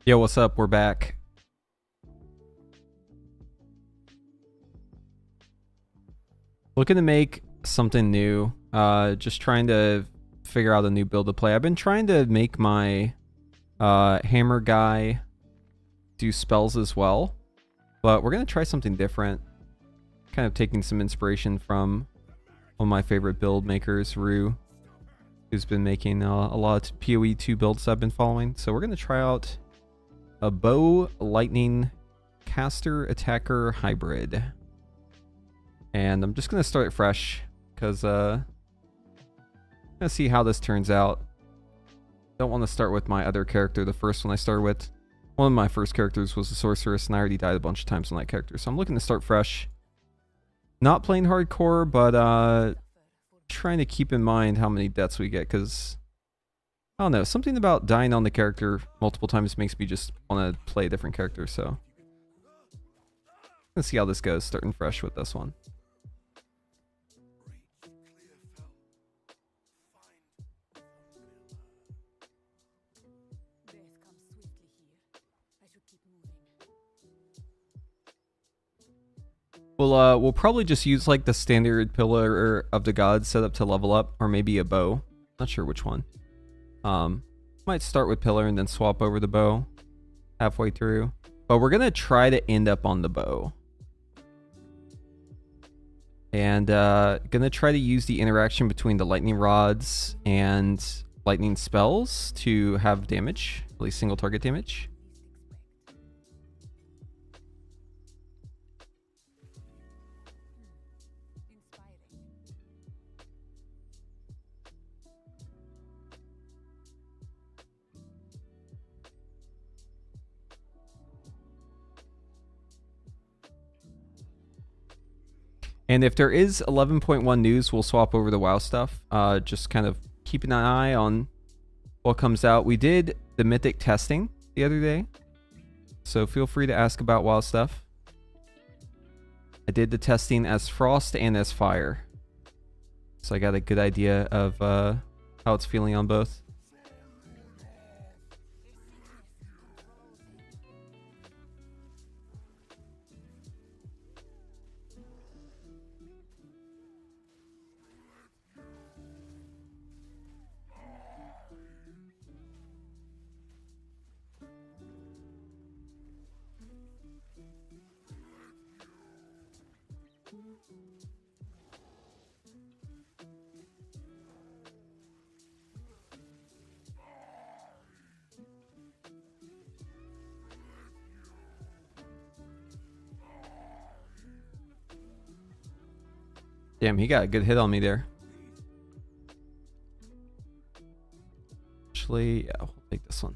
Yo, what's up? We're back. Looking to make something new. Just trying to figure out a new build to play. I've been trying to make my hammer guy do spells as well, but we're gonna try something different. Kind of taking some inspiration from one of my favorite build makers, Rue, who's been making a lot of PoE 2 builds I've been following. So we're gonna try out a bow lightning caster attacker hybrid. And I'm just going to start it fresh because I'm going to see how this turns out. Don't want to start with my other character, the first one I started with. One of my first characters was the Sorceress, and I already died a bunch of times on that character. So I'm looking to start fresh. Not playing hardcore, but trying to keep in mind how many deaths we get, because I don't know, something about dying on the character multiple times makes me just want to play a different character. So let's see how this goes, starting fresh with this one. We'll probably just use like the standard pillar of the gods setup to level up, or maybe a bow. Not sure which one. Might start with pillar and then swap over the bow halfway through. But we're gonna try to end up on the bow. And gonna try to use the interaction between the lightning rods and lightning spells to have damage, at least single target damage. And if there is 11.1 news, we'll swap over the WoW stuff. Just kind of keeping an eye on what comes out. We did the mythic testing the other day, so feel free to ask about WoW stuff. I did the testing as Frost and as Fire, so I got a good idea of how it's feeling on both. Damn, he got a good hit on me there. Actually, yeah, we'll take this one.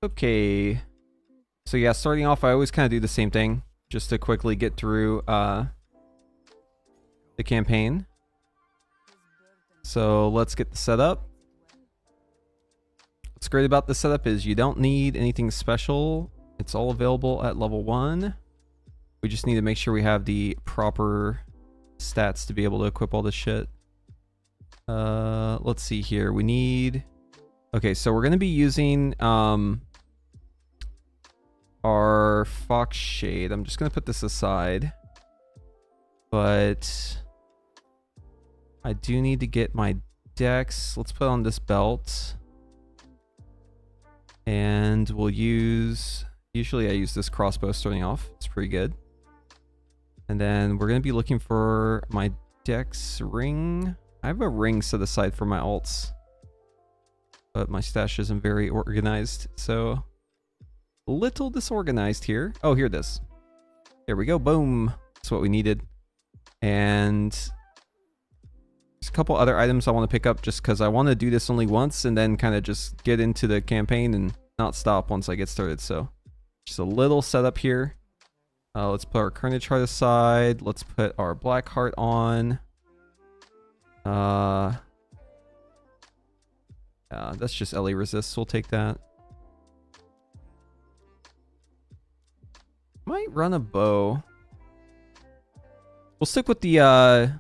Okay. So yeah, starting off, I always kind of do the same thing just to quickly get through the campaign. So let's get the setup. What's great about the setup is you don't need anything special. It's all available at level 1. We just need to make sure we have the proper stats to be able to equip all this shit. Let's see here. We need... Okay, so we're going to be using our Fox Shade. I'm just going to put this aside. But I do need to get my dex. Let's put on this belt. And we'll use... Usually I use this crossbow starting off. It's pretty good. And then we're going to be looking for my dex ring. I have a ring set aside for my alts, but my stash isn't very organized, so a little disorganized here. Oh, here it is. There we go. Boom. That's what we needed. And there's a couple other items I want to pick up just because I want to do this only once and then kind of just get into the campaign and not stop once I get started. So just a little setup here. Let's put our Carnage Heart aside. Let's put our Black Heart on. That's just LA resist. We'll take that. Might run a bow. We'll stick with the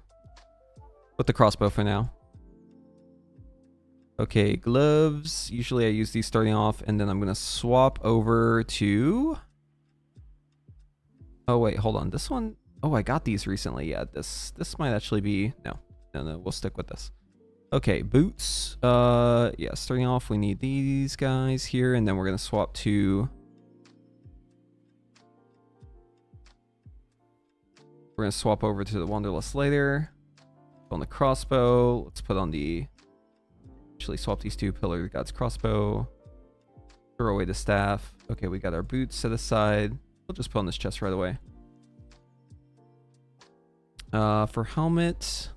crossbow for now. Okay, gloves. Usually I use these starting off, and then I'm gonna swap over to... Oh wait, hold on. This one... Oh, I got these recently. Yeah, this might actually be... No, we'll stick with this. Okay, boots. Yeah, starting off, we need these guys here, and then we're gonna swap to... We're gonna swap over to the Wanderlust later. On the crossbow, let's put on the... Actually, swap these two. Pillar of the God's crossbow. Throw away the staff. Okay, we got our boots set aside. We'll just put on this chest right away. For helmet,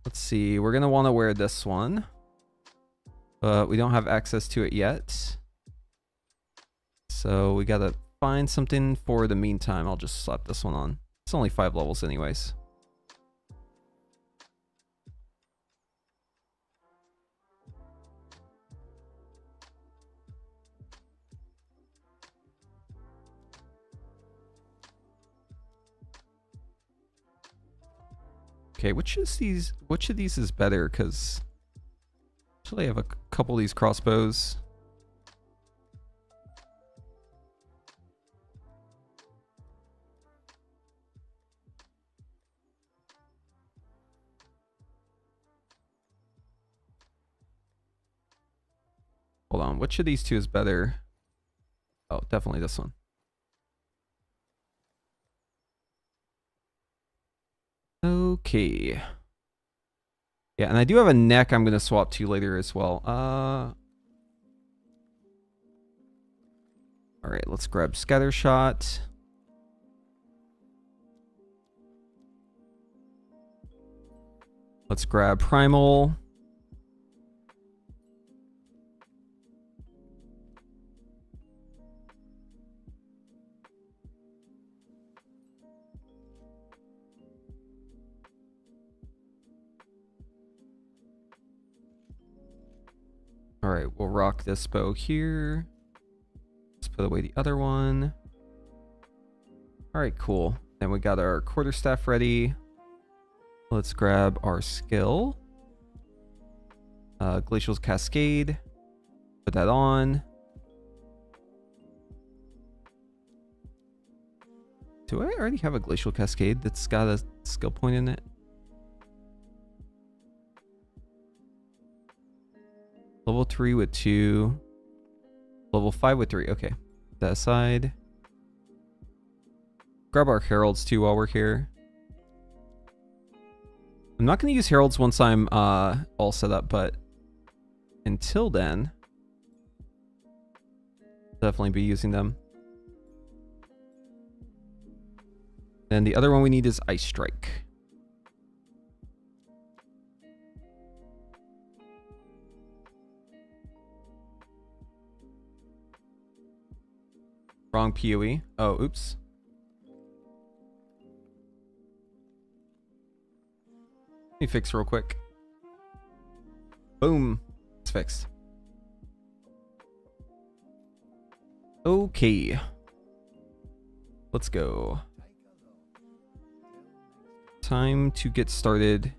let's see. We're gonna want to wear this one, but we don't have access to it yet. So we gotta find something for the meantime. I'll just slap this one on. It's only 5 levels anyways. Okay, which of these is better? Because actually I have a couple of these crossbows. Hold on, which of these two is better? Oh, definitely this one. Okay. Yeah, and I do have a neck I'm going to swap to later as well. Alright, let's grab Scatter Shot. Let's grab Primal. Alright, we'll rock this bow here. Let's put away the other one. Alright, cool. Then we got our quarterstaff ready. Let's grab our skill. Glacial Cascade. Put that on. Do I already have a Glacial Cascade that's got a skill point in it? Level 3 with 2. Level 5 with 3. Okay. That aside. Grab our heralds too while we're here. I'm not going to use heralds once I'm all set up, but until then, definitely be using them. And the other one we need is Ice Strike. Wrong PoE. Oh, oops. Let me fix real quick. Boom. It's fixed. Okay. Let's go. Time to get started.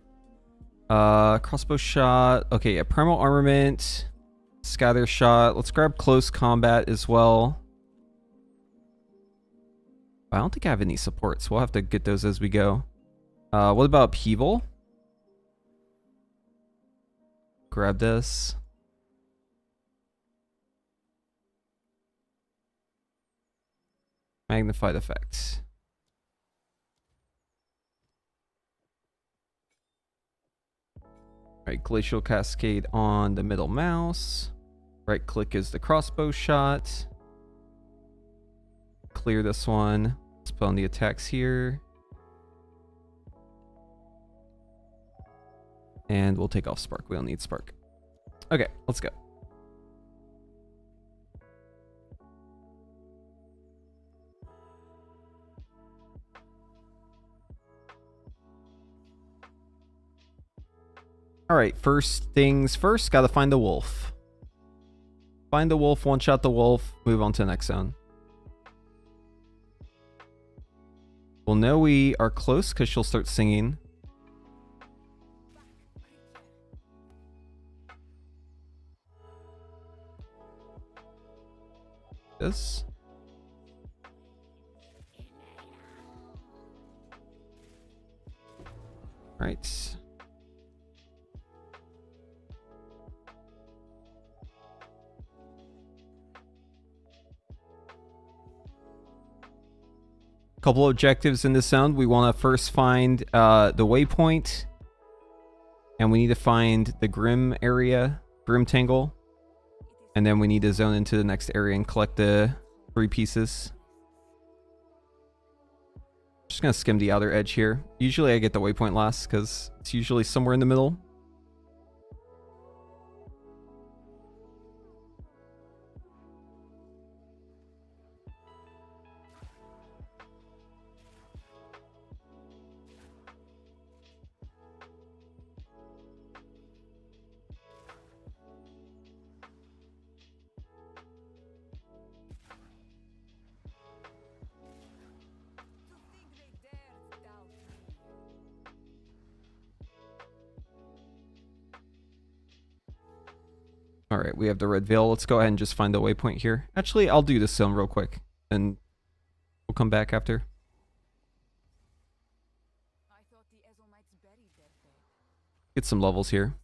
Crossbow shot. Okay, yeah, primal armament. Scatter shot. Let's grab close combat as well. I don't think I have any supports. We'll have to get those as we go. What about upheaval? Grab this. Magnified effect. Right, Glacial Cascade on the middle mouse. Right click is the crossbow shot. Clear this one. Let's put on the attacks here. And we'll take off Spark. We don't need Spark. Okay, let's go. Alright, first things first, gotta find the wolf. Find the wolf, one-shot the wolf, move on to the next zone. We'll know we are close because she'll start singing. This. Right. Couple objectives in this zone. We want to first find the waypoint, and we need to find the Grim area, Grim Tangle, and then we need to zone into the next area and collect the 3 pieces. Just gonna skim the outer edge here. Usually I get the waypoint last because it's usually somewhere in the middle. Alright, we have the red veil. Let's go ahead and just find the waypoint here. Actually, I'll do this zone real quick, and we'll come back after. Get some levels here.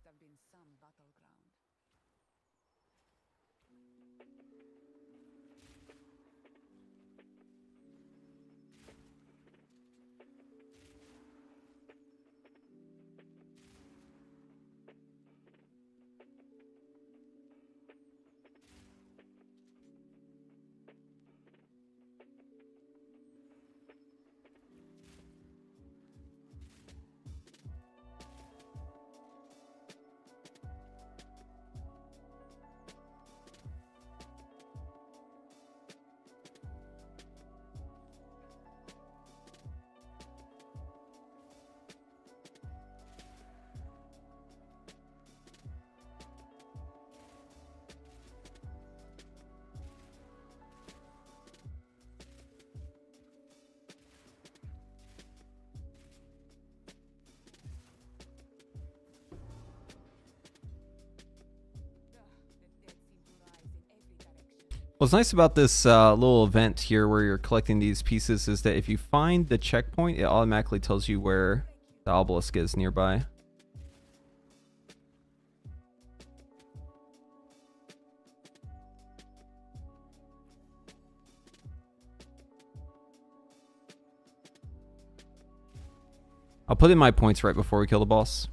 What's nice about this little event here where you're collecting these pieces is that if you find the checkpoint, it automatically tells you where the obelisk is nearby. I'll put in my points right before we kill the boss.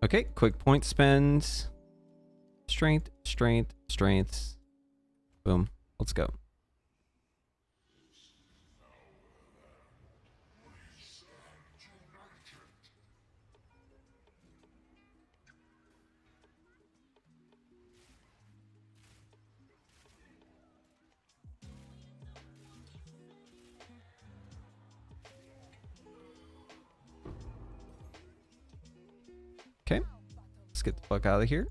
Okay, quick point spend. Strength, strength, strength. Boom. Let's go. Okay, let's get the fuck out of here.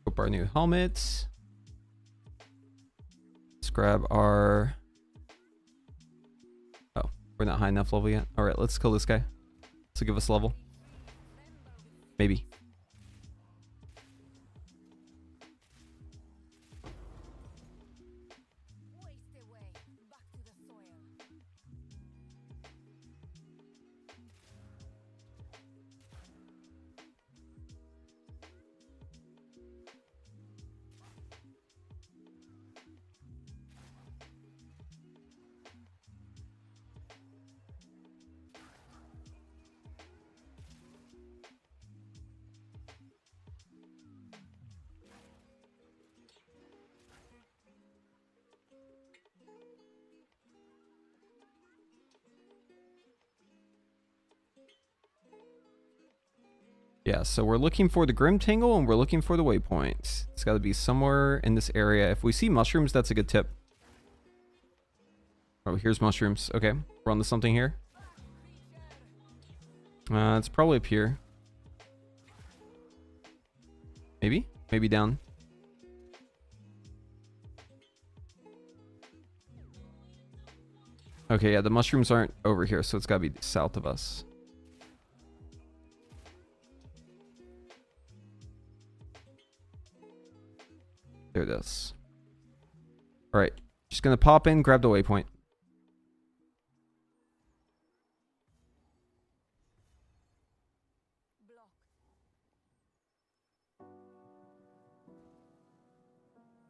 Equip our new helmet. Let's grab our... Oh, we're not high enough level yet. Alright, let's kill this guy. So give us a level. Maybe. Yeah, so we're looking for the Grim Tangle and we're looking for the waypoint. It's got to be somewhere in this area. If we see mushrooms, that's a good tip. Oh, here's mushrooms. Okay, we're on to something here. It's probably up here. Maybe? Maybe down. Okay, yeah, the mushrooms aren't over here, so it's got to be south of us. There it is. All right, just gonna pop in, grab the waypoint.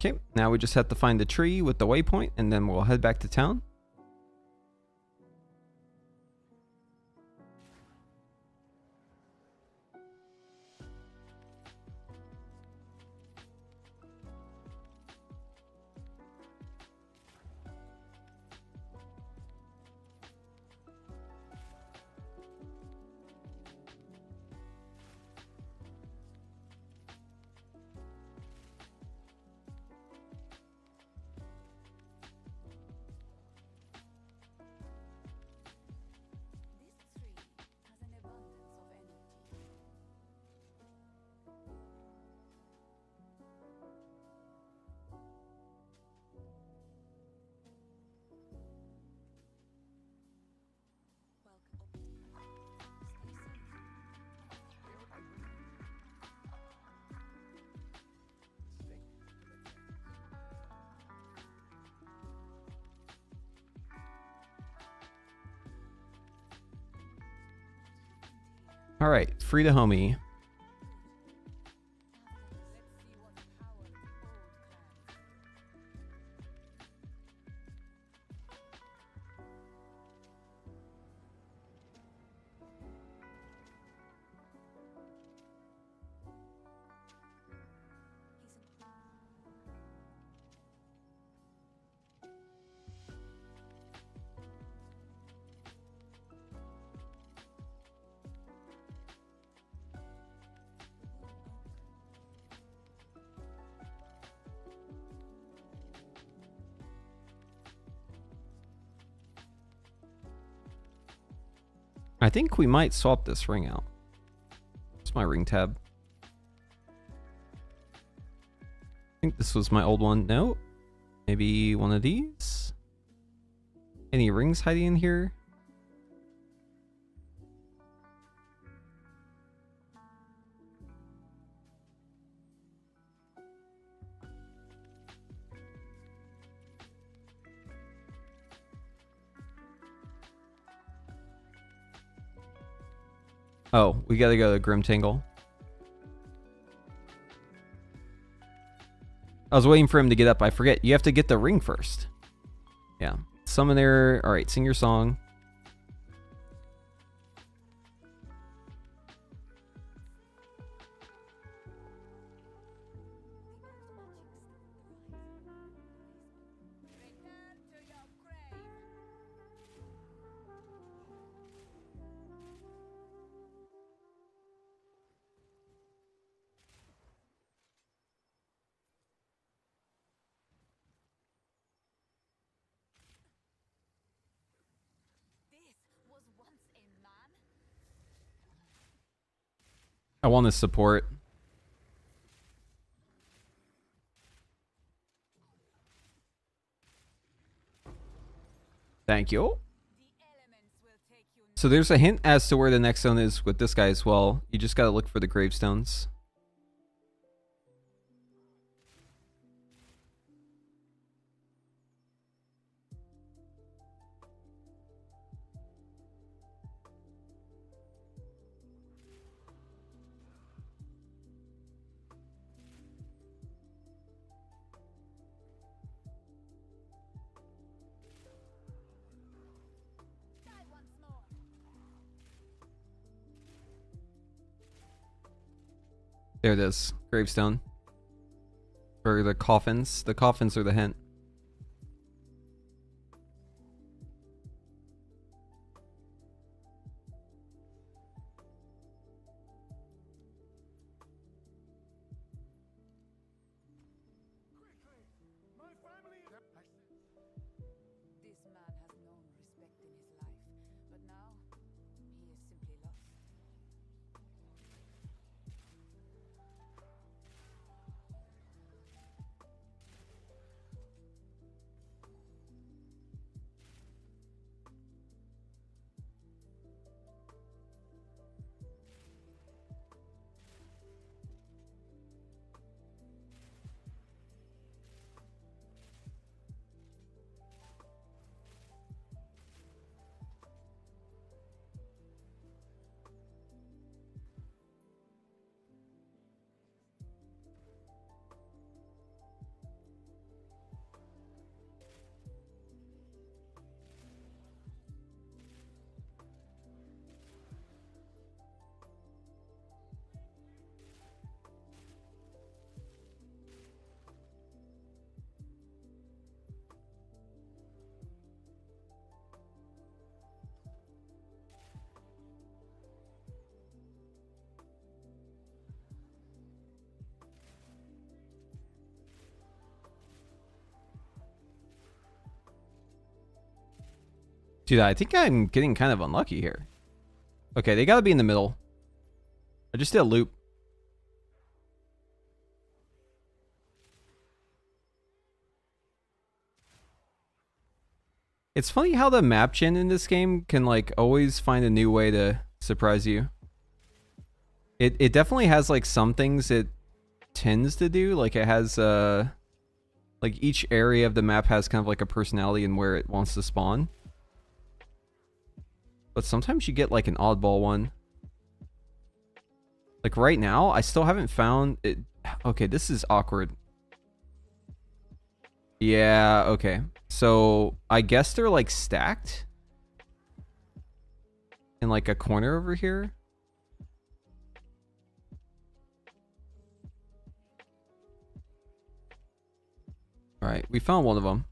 Okay, now we just have to find the tree with the waypoint, and then we'll head back to town. All right, free to homie. I think we might swap this ring out. It's my ring tab. I think this was my old one. No? Maybe one of these? Any rings hiding in here? Oh, we gotta go to Grim Tangle. I was waiting for him to get up. I forget. You have to get the ring first. Yeah. Summon there. All right, sing your song. I want his support. Thank you. So there's a hint as to where the next zone is with this guy as well. You just gotta look for the gravestones. There it is. Gravestone. Or the coffins. The coffins are the hint. Dude, I think I'm getting kind of unlucky here. Okay, they gotta be in the middle. I just did a loop. It's funny how the map gen in this game can like always find a new way to surprise you. It definitely has like some things it tends to do. Like it has like each area of the map has kind of like a personality in where it wants to spawn. But sometimes you get like an oddball one. Like right now, I still haven't found it. Okay, this is awkward. Yeah, okay. So I guess they're like stacked in like a corner over here. All right, we found one of them.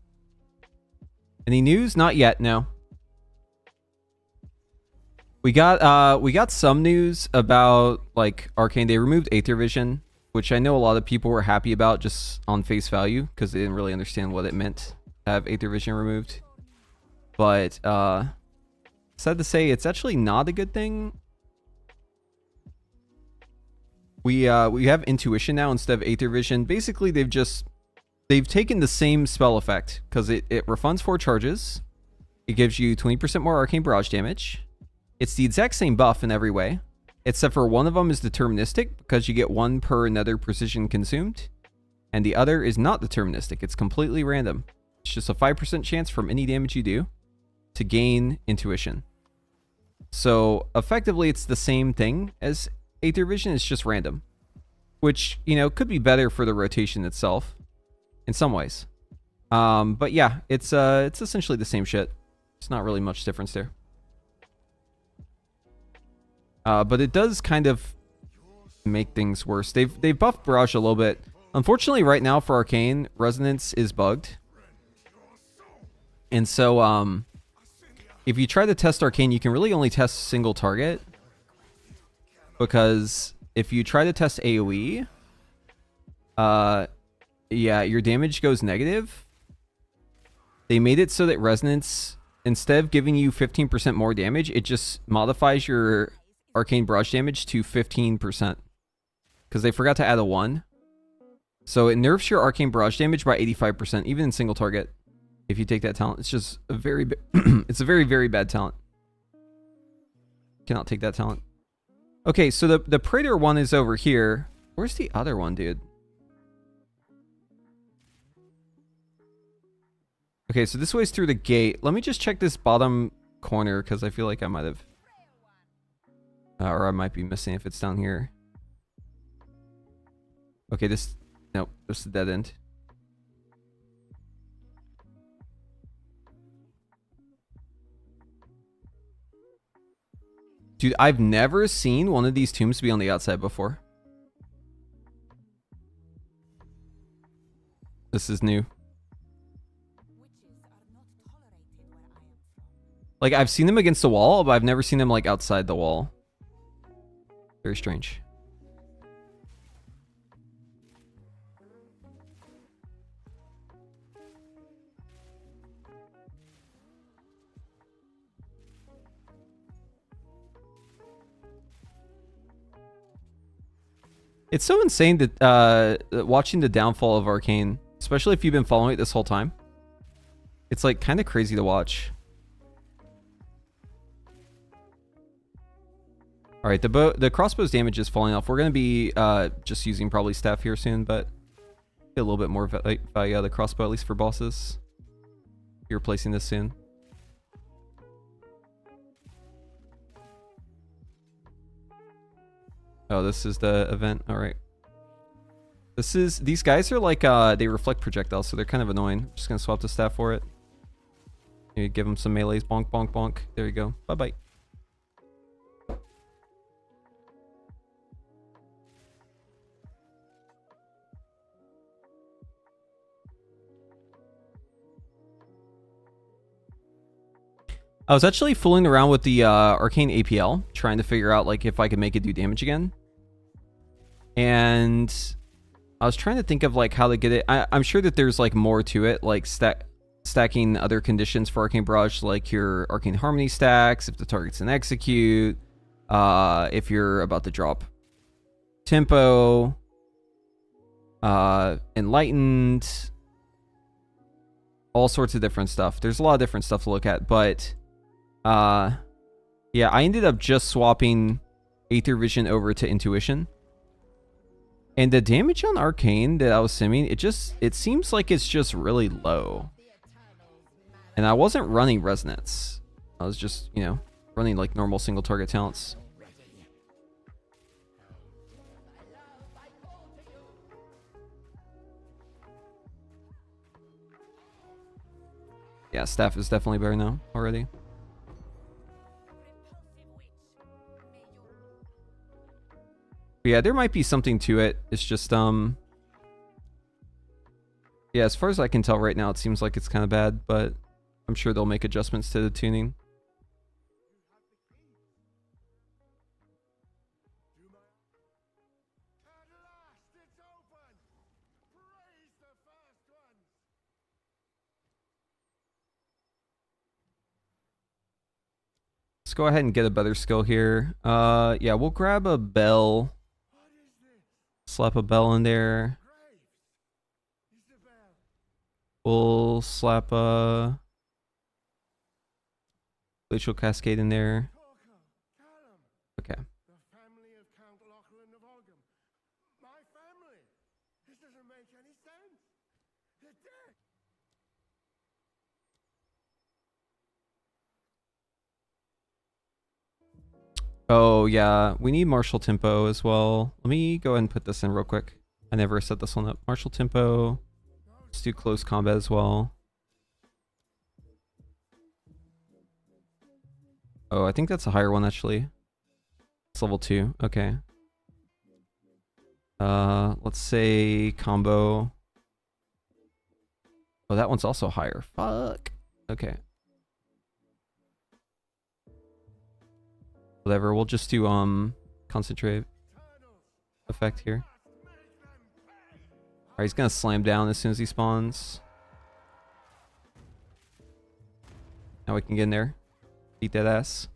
Any news? Not yet, no. We got some news about like Arcane. They removed Aether Vision, which I know a lot of people were happy about just on face value because they didn't really understand what it meant to have Aether Vision removed. But sad to say, it's actually not a good thing. We have Intuition now instead of Aether Vision. Basically, they've taken the same spell effect because it refunds 4 charges. It gives you 20% more arcane barrage damage. It's the exact same buff in every way, except for one of them is deterministic because you get 1 per another precision consumed, and the other is not deterministic. It's completely random. It's just a 5% chance from any damage you do to gain Intuition. So effectively, it's the same thing as Aether Vision. It's just random, which, you know, could be better for the rotation itself in some ways. But yeah, it's essentially the same shit. It's not really much difference there. But it does kind of make things worse. They've buffed Barrage a little bit. Unfortunately, right now for Arcane, Resonance is bugged. And so, if you try to test Arcane, you can really only test single target. Because if you try to test AoE, yeah, your damage goes negative. They made it so that Resonance, instead of giving you 15% more damage, it just modifies your Arcane Barrage damage to 15%. Because they forgot to add a 1. So it nerfs your Arcane Barrage damage by 85%, even in single target. If you take that talent, it's just a very it's a very, very bad talent. Cannot take that talent. Okay, so the Praetor one is over here. Where's the other one, dude? Okay, so this way's through the gate. Let me just check this bottom corner, because I feel like I might have... or I might be missing if it's down here. Okay, this... Nope, this is a dead end. Dude, I've never seen one of these tombs be on the outside before. This is new. Like, I've seen them against the wall, but I've never seen them, like, outside the wall. Very strange. It's so insane that watching the downfall of Arcane, especially if you've been following it this whole time. It's like kind of crazy to watch. All right, the crossbow's damage is falling off. We're gonna be just using probably staff here soon, but get a little bit more value out of the crossbow, at least for bosses. You're replacing this soon. Oh, this is the event. All right. These guys are like they reflect projectiles, so they're kind of annoying. I'm just gonna swap the staff for it. Maybe give them some melees. Bonk, bonk, bonk. There you go. Bye bye. I was actually fooling around with the Arcane APL, trying to figure out like if I could make it do damage again. And I was trying to think of like how to get it. I'm sure that there's like more to it, like stacking other conditions for Arcane Barrage, like your Arcane Harmony stacks, if the target's an execute, if you're about to drop tempo, enlightened, all sorts of different stuff. There's a lot of different stuff to look at, but yeah, I ended up just swapping Aether Vision over to Intuition. And the damage on Arcane that I was simming, it seems like it's just really low. And I wasn't running Resonance. I was just, you know, running like normal single target talents. Yeah, staff is definitely better now already. But yeah, there might be something to it. It's just yeah, as far as I can tell right now, it seems like it's kind of bad, but I'm sure they'll make adjustments to the tuning. Let's go ahead and get a better skill here. Yeah, we'll grab a bell. Slap a bell in there. We'll slap a Glacial Cascade in there. Okay. Oh, yeah. We need Martial Tempo as well. Let me go ahead and put this in real quick. I never set this one up. Martial Tempo. Let's do Close Combat as well. Oh, I think that's a higher one, actually. It's level 2. Okay. Let's say Combo. Oh, that one's also higher. Fuck. Okay. Whatever, we'll just do concentrate effect here. Alright, he's gonna slam down as soon as he spawns. Now we can get in there. Beat that ass.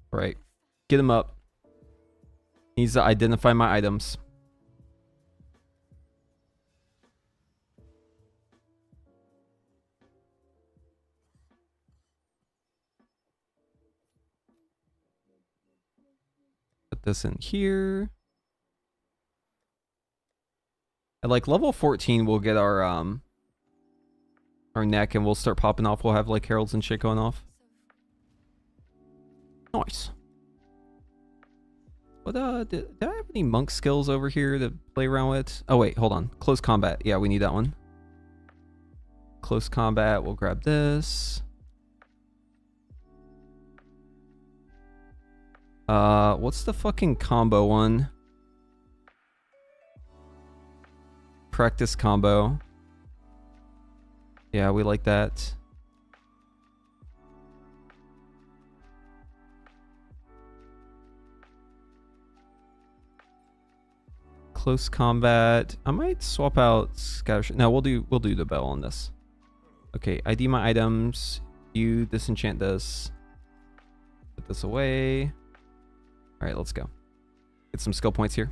Right. Get him up. He needs to identify my items. Put this in here. At like level 14, we'll get our neck and we'll start popping off. We'll have like heralds and shit going off. Nice. What did I have any monk skills over here to play around with? Oh wait, hold on. Close combat. Yeah, we need that one. Close combat. We'll grab this. What's the fucking combo one? Practice combo. Yeah, we like that. Close combat. I might swap out scatter. No, we'll do the bell on this. Okay, ID my items. You disenchant this. Put this away. All right, let's go. Get some skill points here.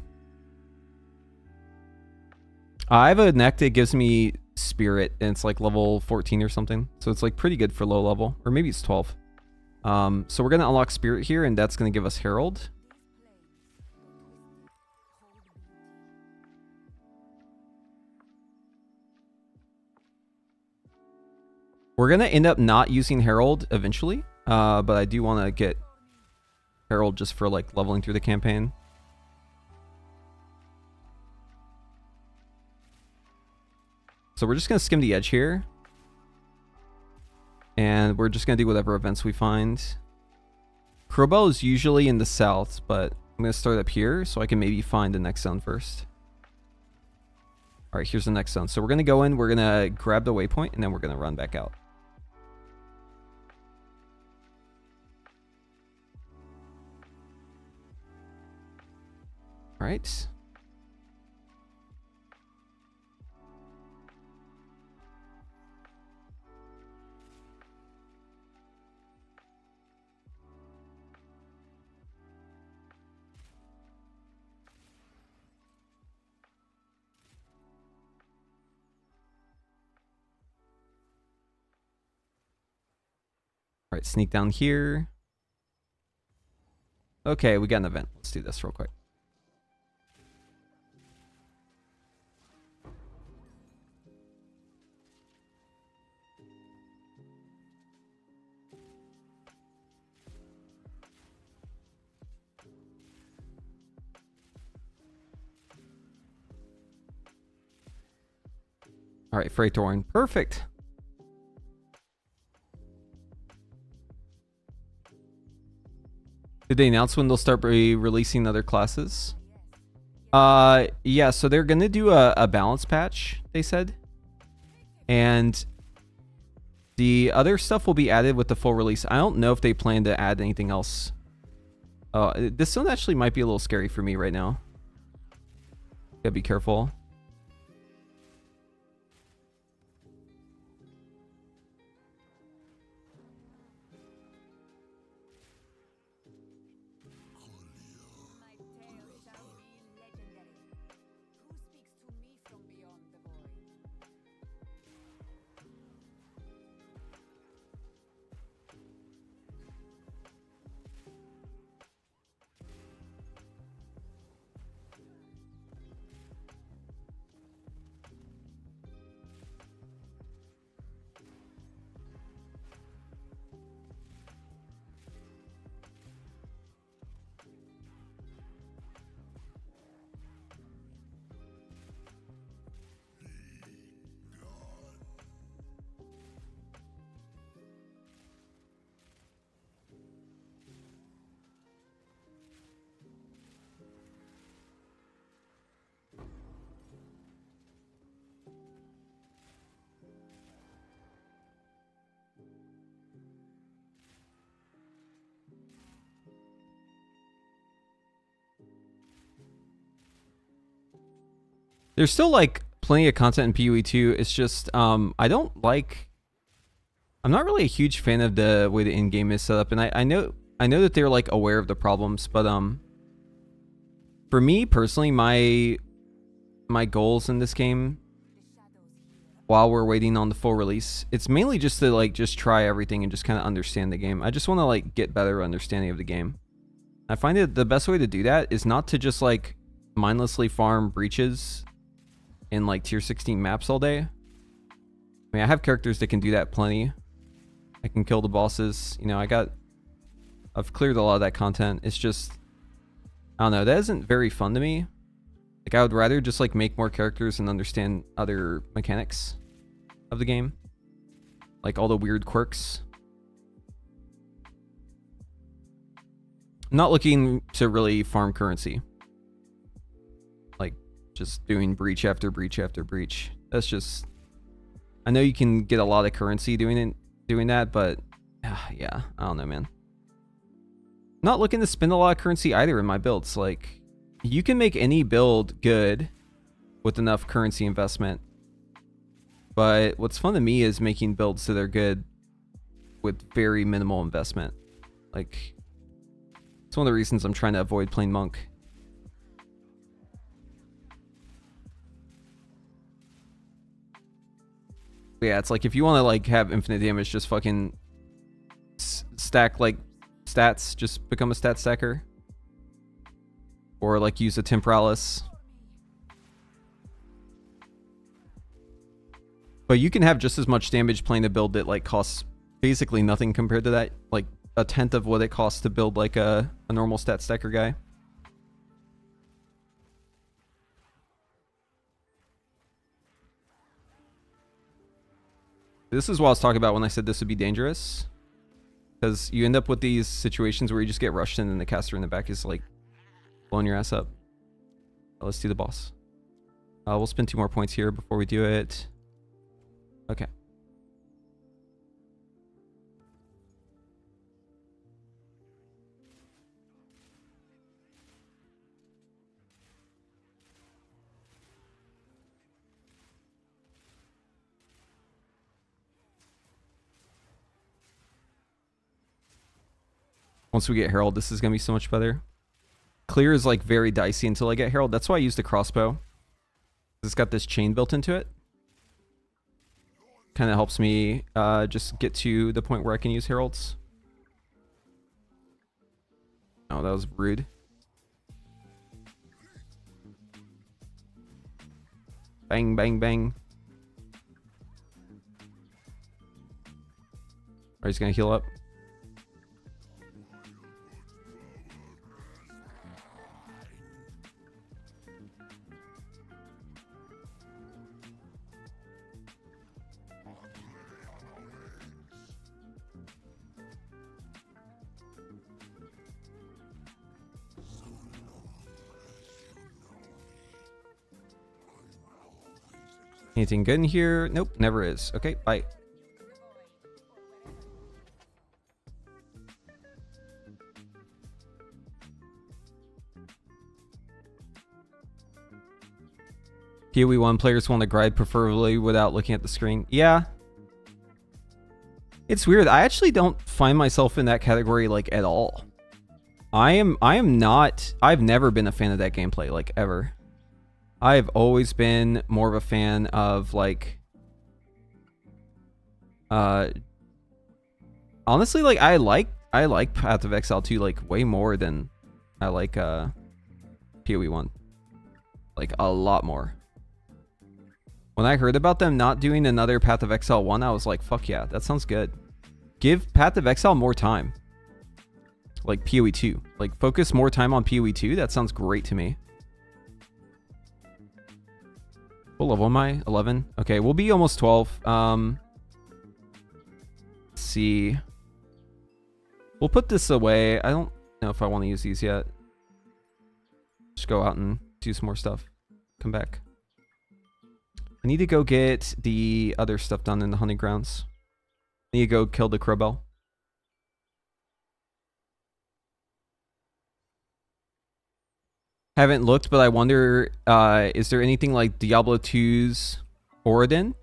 I have a neck that gives me spirit, and it's like level 14 or something. So it's like pretty good for low level, or maybe it's 12. So we're gonna unlock spirit here, and that's gonna give us herald. We're gonna end up not using herald eventually, but I do want to get herald just for like leveling through the campaign. So we're just gonna skim the edge here, and we're just gonna do whatever events we find. Crowbell is usually in the south, but I'm going to start up here so I can maybe find the next zone first. All right, here's the next zone. So we're going to go in, we're going to grab the waypoint, and then we're going to run back out. All right. All right, sneak down here. Okay, we got an event. Let's do this real quick. All right, Freightorn. Perfect. Did they announce when they'll start releasing other classes? Yeah, so they're going to do a balance patch, they said. And the other stuff will be added with the full release. I don't know if they plan to add anything else. This one actually might be a little scary for me right now. Gotta be careful. There's still like plenty of content in PoE 2. It's just I don't like. I'm not really a huge fan of the way the in-game is set up, and I know that they're like aware of the problems, but for me personally, my goals in this game, while we're waiting on the full release, it's mainly just to like just try everything and just kind of understand the game. I just want to like get better understanding of the game. I find that the best way to do that is not to just like mindlessly farm breaches in like tier 16 maps all day. I mean, I have characters that can do that plenty. I can kill the bosses. You know, I've cleared a lot of that content. It's just, I don't know, that isn't very fun to me. Like, I would rather just like make more characters and understand other mechanics of the game. Like all the weird quirks. I'm not looking to really farm currency. Like, just doing breach after breach after breach. That's just, I know you can get a lot of currency doing that, but yeah, I don't know, man. Not looking to spend a lot of currency either in my builds. Like, you can make any build good with enough currency investment, but what's fun to me is making builds that are good with very minimal investment. Like, it's one of the reasons I'm trying to avoid playing monk. But yeah, it's like if you want to like have infinite damage, just fucking stack like stats, just become a stat stacker. Or like use a Temporalis. But you can have just as much damage playing a build that like costs basically nothing compared to that. Like a tenth of what it costs to build like a normal stat stacker guy. This is what I was talking about when I said this would be dangerous. Because you end up with these situations where you just get rushed in and the caster in the back is like blowing your ass up. Let's do the boss. We'll spend 2 more points here before we do it. Okay. Once we get Herald, this is going to be so much better. Clear is like very dicey until I get Herald. That's why I use the crossbow. It's got this chain built into it. Kind of helps me just get to the point where I can use Heralds. Oh, that was rude. Bang, bang, bang. Alright, he's going to heal up. Anything good in here? Nope, never is. Okay, bye. PoE 1 players want to grind preferably without looking at the screen. Yeah. It's weird. I actually don't find myself in that category like at all. I am not, I've never been a fan of that gameplay, like ever. I've always been more of a fan of like honestly, like I like Path of Exile 2 like way more than I like PoE 1. Like a lot more. When I heard about them not doing another Path of Exile 1, I was like, fuck yeah, that sounds good. Give Path of Exile more time. Like PoE 2. Like focus more time on PoE 2. That sounds great to me. What level am I? 11? Okay, we'll be almost 12. Let's see. We'll put this away. I don't know if I want to use these yet. Just go out and do some more stuff. Come back. I need to go get the other stuff done in the hunting grounds. I need to go kill the crowbell. Haven't looked, but I wonder, is there anything like Diablo 2's Oridon?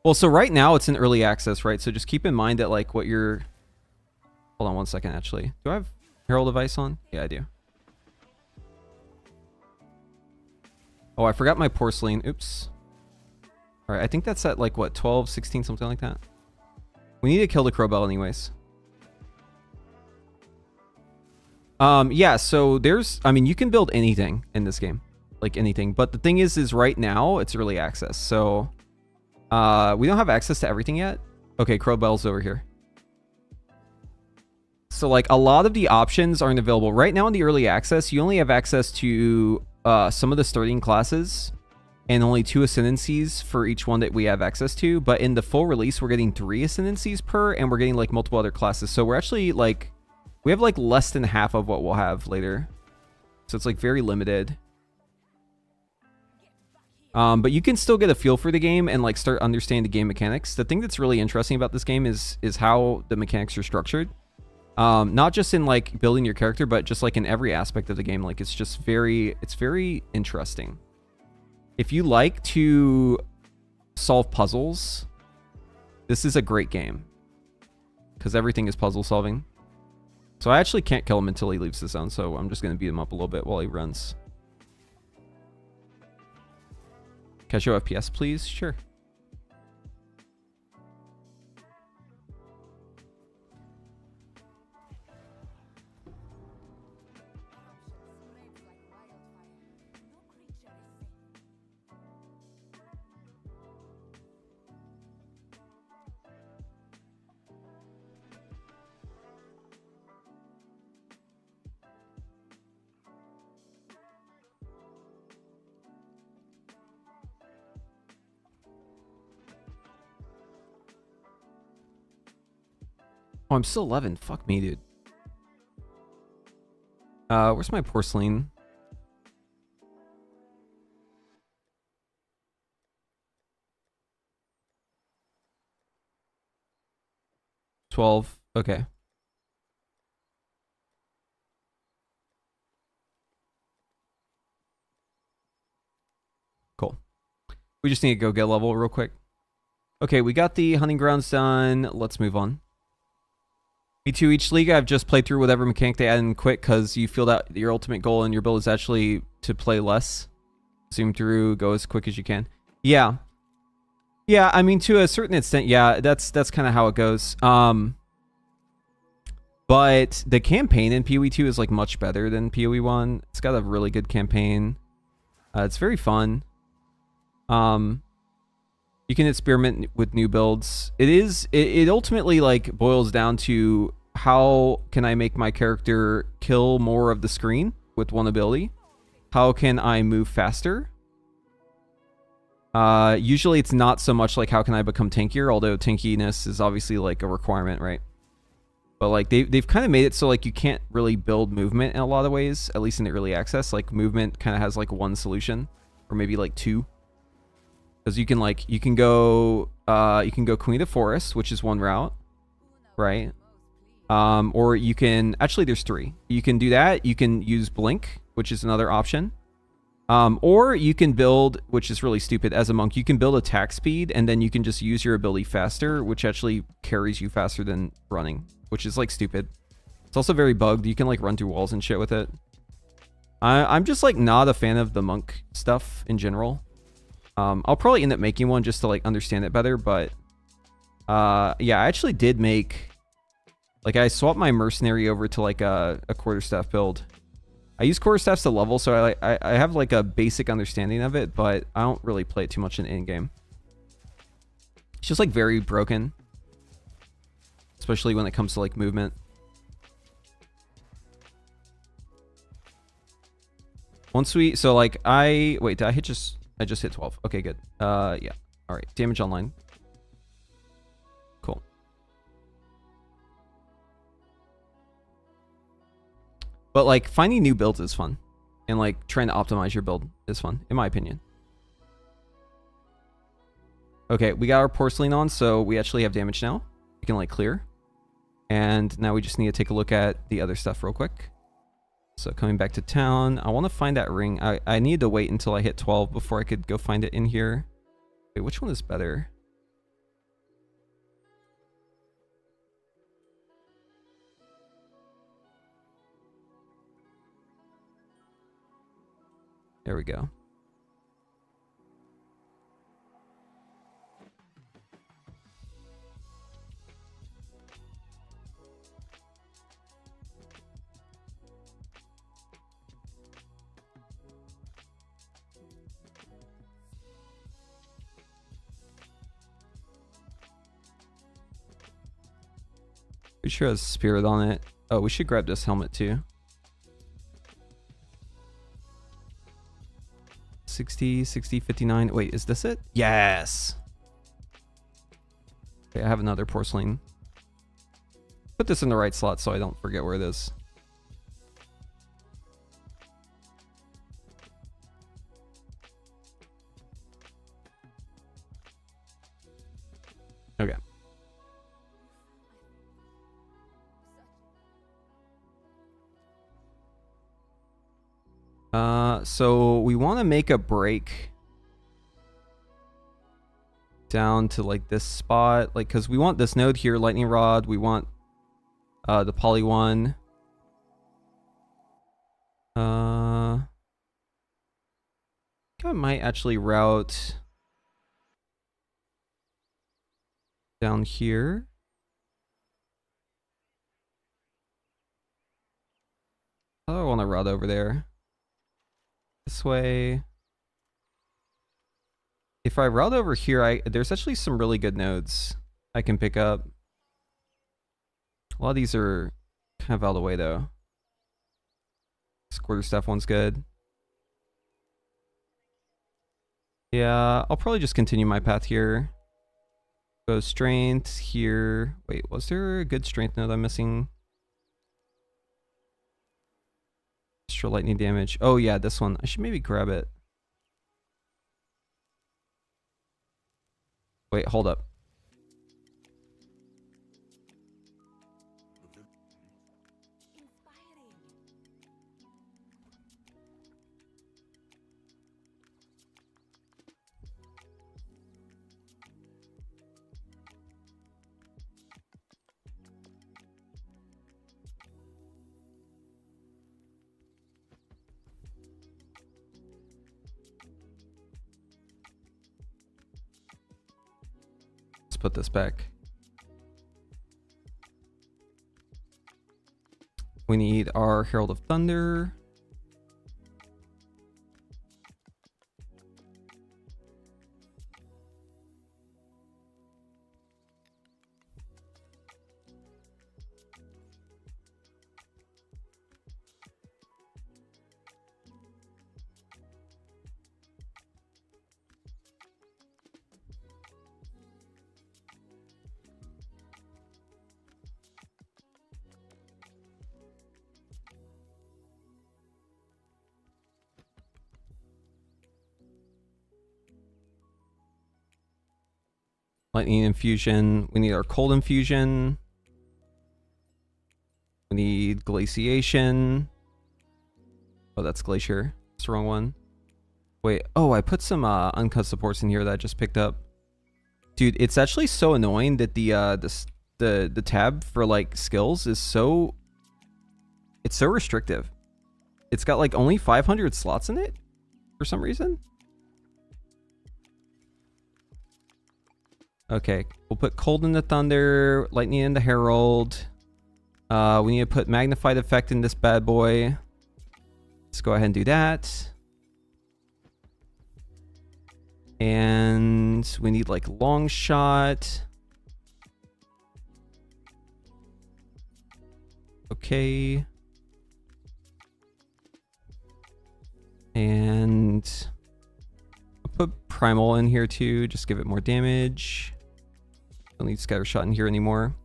Well, so right now it's in early access, right? So just keep in mind that like what you're... Hold on one second, actually. Do I have Herald of Ice on? Yeah, I do. Oh, I forgot my porcelain. Oops. All right, I think that's at like, what, 12, 16, something like that. We need to kill the crowbell anyways. Yeah, so there's, I mean, you can build anything in this game, like anything. But the thing is right now it's early access. So we don't have access to everything yet. Okay, crowbell's over here. So like a lot of the options aren't available right now in the early access. You only have access to some of the starting classes and only 2 ascendancies for each one that we have access to. But in the full release, we're getting 3 ascendancies per, and we're getting like multiple other classes. So we're actually like, we have like less than half of what we'll have later. So it's like very limited. But you can still get a feel for the game and like start understanding the game mechanics. The thing that's really interesting about this game is how the mechanics are structured. Not just in like building your character, but just like in every aspect of the game. Like it's just very interesting. If you like to solve puzzles, this is a great game. Because everything is puzzle solving. So I actually can't kill him until he leaves the zone, so I'm just going to beat him up a little bit while he runs. Can I show FPS, please? Sure. Oh, I'm still 11. Fuck me, dude. Where's my porcelain? $12. Okay. Cool. We just need to go get level real quick. Okay, we got the hunting grounds done. Let's move on. Me too. Each league I've just played through whatever mechanic they add in quick because you feel that your ultimate goal in your build is actually to play less. Zoom through, go as quick as you can. Yeah. Yeah, I mean, to a certain extent, yeah, that's kind of how it goes. But the campaign in PoE 2 is like much better than PoE 1. It's got a really good campaign. It's very fun. You can experiment with new builds. It ultimately like boils down to how can I make my character kill more of the screen with one ability? How can I move faster? Usually it's not so much like how can I become tankier, although tankiness is obviously like a requirement, right? But like they've kind of made it so like you can't really build movement in a lot of ways, at least in the early access. Like movement kind of has like one solution, or maybe like two. Because you can go Queen of the Forest, which is one route, right? Or you can actually there's three. You can do that. You can use Blink, which is another option. Or you can build, which is really stupid, as a monk, you can build attack speed, and then you can just use your ability faster, which actually carries you faster than running, which is like stupid. It's also very bugged. You can like run through walls and shit with it. I'm just like not a fan of the monk stuff in general. I'll probably end up making one just to like understand it better, but yeah, I actually did make, like I swapped my mercenary over to like a quarterstaff build. I use quarterstaffs to level, so I have like a basic understanding of it, but I don't really play it too much in in-game. It's just like very broken, especially when it comes to like movement. Once we, so like wait, did I hit I just hit 12. Okay, good. Yeah. All right. Damage online. Cool. But like finding new builds is fun, and like trying to optimize your build is fun, in my opinion. Okay, we got our porcelain on, so we actually have damage now. We can like clear, and now we just need to take a look at the other stuff real quick. So coming back to town, I want to find that ring. I need to wait until I hit 12 before I could go find it in here. Wait, which one is better? There we go. Pretty sure it has spirit on it. Oh, we should grab this helmet too. 60, 60, 59. Wait, is this it? Yes! Okay, I have another porcelain. Put this in the right slot so I don't forget where it is. Okay. So we want to make a break down to like this spot, like, because we want this node here, lightning rod. We want the poly one. I might actually route down here. How do I want to route over there? This way. If I route over here, there's actually some really good nodes I can pick up. A lot of these are kind of out of the way though. This quarterstaff one's good. Yeah, I'll probably just continue my path here. Go strength here. Wait, was there a good strength node I'm missing? Extra lightning damage. Oh yeah, this one. I should maybe grab it. Wait, hold up. Let's put this back. We need our Herald of Thunder. Lightning infusion. We need our cold infusion. We need glaciation. Oh, that's glacier. That's the wrong one. Wait. Oh, I put some uncut supports in here that I just picked up. Dude, it's actually so annoying that the tab for like skills is so, it's so restrictive. It's got like only 500 slots in it for some reason. Okay, we'll put cold in the thunder, lightning in the herald. We need to put magnified effect in this bad boy. Let's go ahead and do that. And we need like long shot. Okay. And I'll put primal in here too, just give it more damage. Don't need scatter shot in here anymore.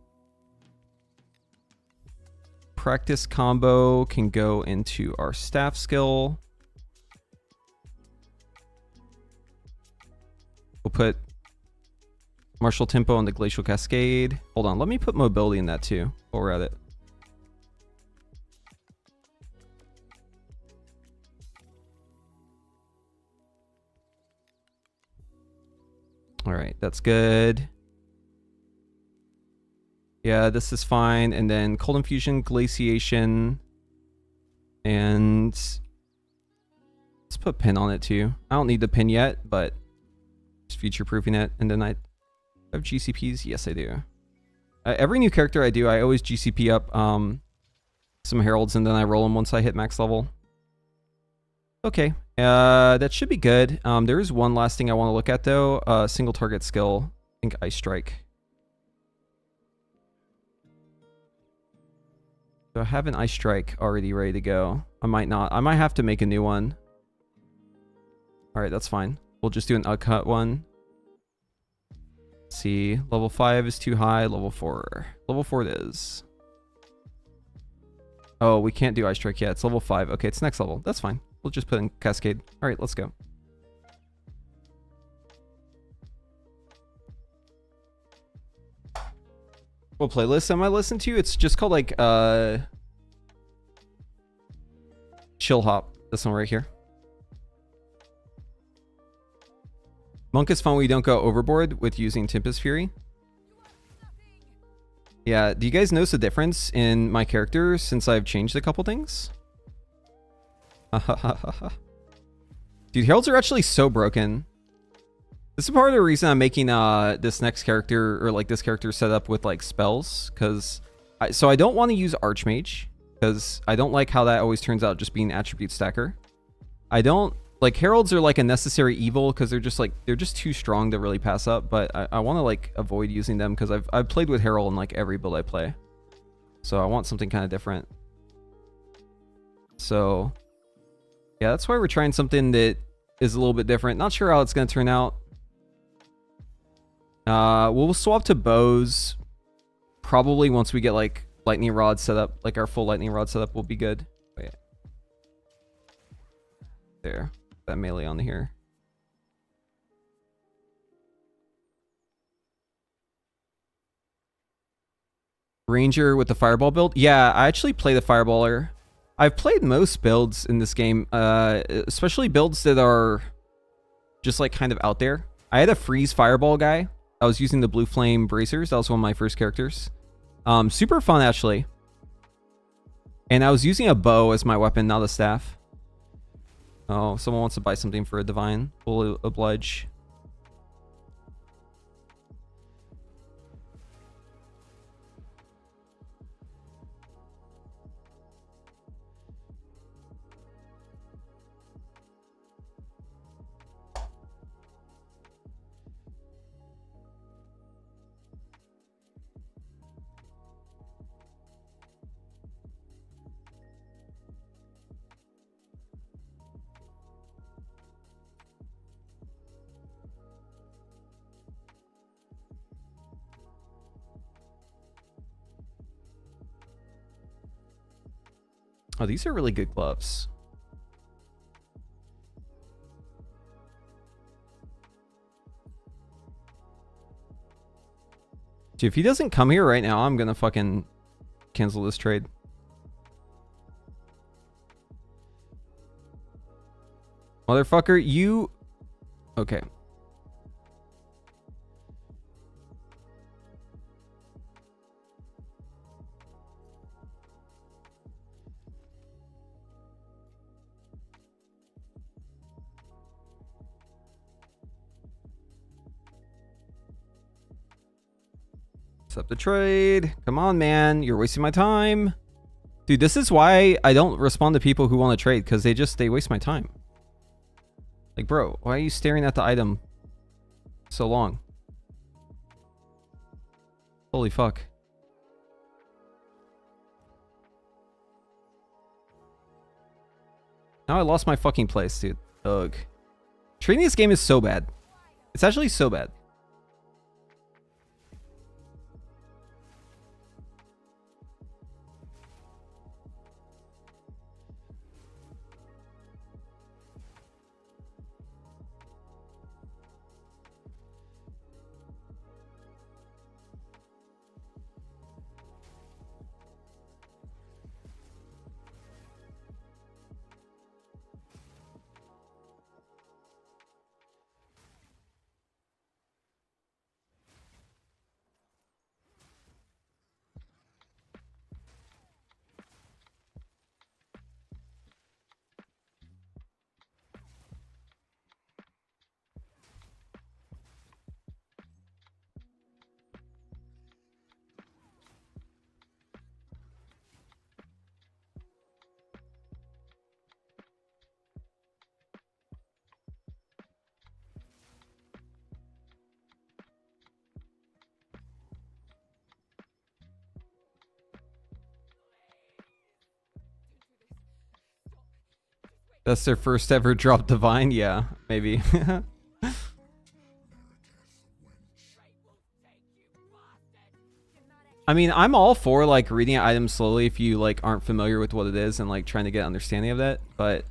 Practice combo can go into our staff skill. We'll put martial tempo on the glacial cascade. Hold on, let me put mobility in that too while we're at it. All right, that's good. Yeah, this is fine. And then cold infusion, glaciation, and let's put pin on it too. I don't need the pin yet, but just future proofing it. And then I have GCPs. Yes, I do. Every new character I do, I always GCP up some heralds, and then I roll them once I hit max level. Okay, that should be good. There is one last thing I want to look at though. Single target skill. I think Ice Strike. So I have an Ice Strike already ready to go. I might not. I might have to make a new one. Alright, that's fine. We'll just do an uncut one. Let's see. Level 5 is too high. Level 4. Level 4 it is. Oh, we can't do Ice Strike yet. It's level 5. Okay, it's next level. That's fine. We'll just put in Cascade. Alright, let's go. What playlist am I listening to? It's just called like Chill Hop. This one right here. Monk is fun when you don't go overboard with using Tempest Fury. Yeah, do you guys notice the difference in my character since I've changed a couple things? Dude, heralds are actually so broken. This is part of the reason I'm making this next character, or like this character set up with like spells, because so I don't want to use Archmage, because I don't like how that always turns out just being attribute stacker. I don't like heralds are like a necessary evil because they're just too strong to really pass up, but I want to like avoid using them because I've played with herald in like every build I play, so I want something kind of different. So yeah, that's why we're trying something that is a little bit different. Not sure how it's going to turn out. We'll swap to bows probably once we get like lightning rod set up. Like our full lightning rod setup will be good. Wait. There. That melee on here. Ranger with the fireball build. Yeah, I actually play the fireballer. I've played most builds in this game, especially builds that are just like kind of out there. I had a freeze fireball guy. I was using the blue flame bracers. That was one of my first characters. Super fun actually. And I was using a bow as my weapon, not a staff. Oh, someone wants to buy something for a divine. We'll oblige. Oh, these are really good gloves. Dude, if he doesn't come here right now, I'm gonna fucking cancel this trade. Motherfucker, you... Okay. Accept the trade. Come on, man. You're wasting my time. Dude, this is why I don't respond to people who want to trade, because they waste my time. Like, bro, why are you staring at the item so long? Holy fuck. Now I lost my fucking place, dude. Ugh. Trading this game is so bad. It's actually so bad. That's their first ever drop divine? Yeah, maybe. I mean, I'm all for like reading an item slowly if you like aren't familiar with what it is and like trying to get an understanding of that, but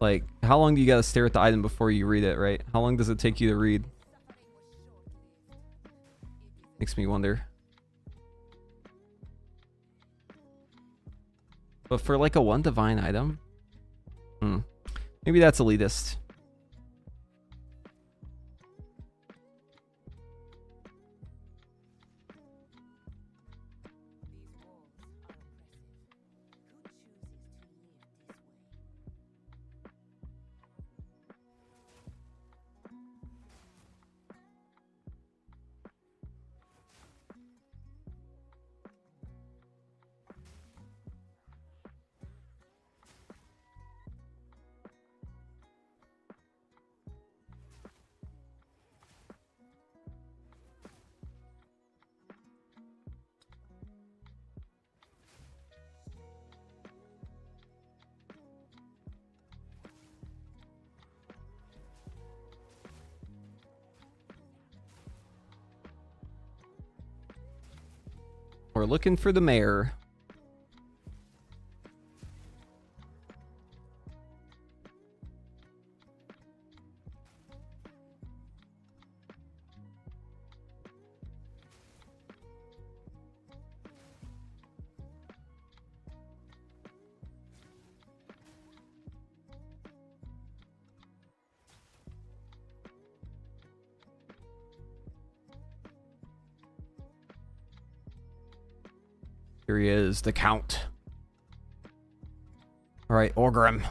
like how long do you gotta stare at the item before you read it, right? How long does it take you to read? Makes me wonder. But for like a one divine item? Maybe that's elitist. We're looking for the mayor. Here he is, the Count. All right, Orgrim.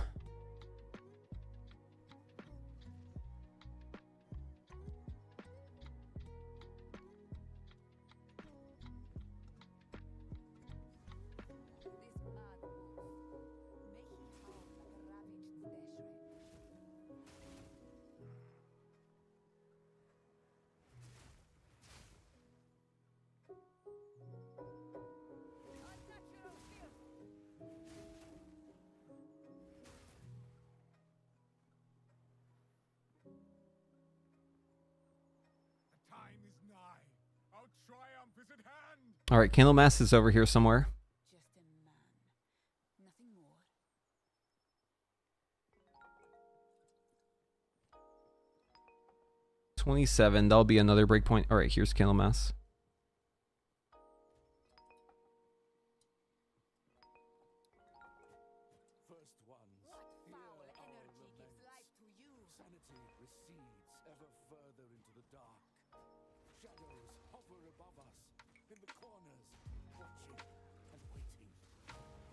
All right, Candlemass is over here somewhere. Just a man, nothing more. 27. That'll be another breakpoint. All right, here's Candlemass. First ones, What foul energy gives life to you? sanity recedes ever further into the dark. Shadows hover above us, in the corners, watching and waiting.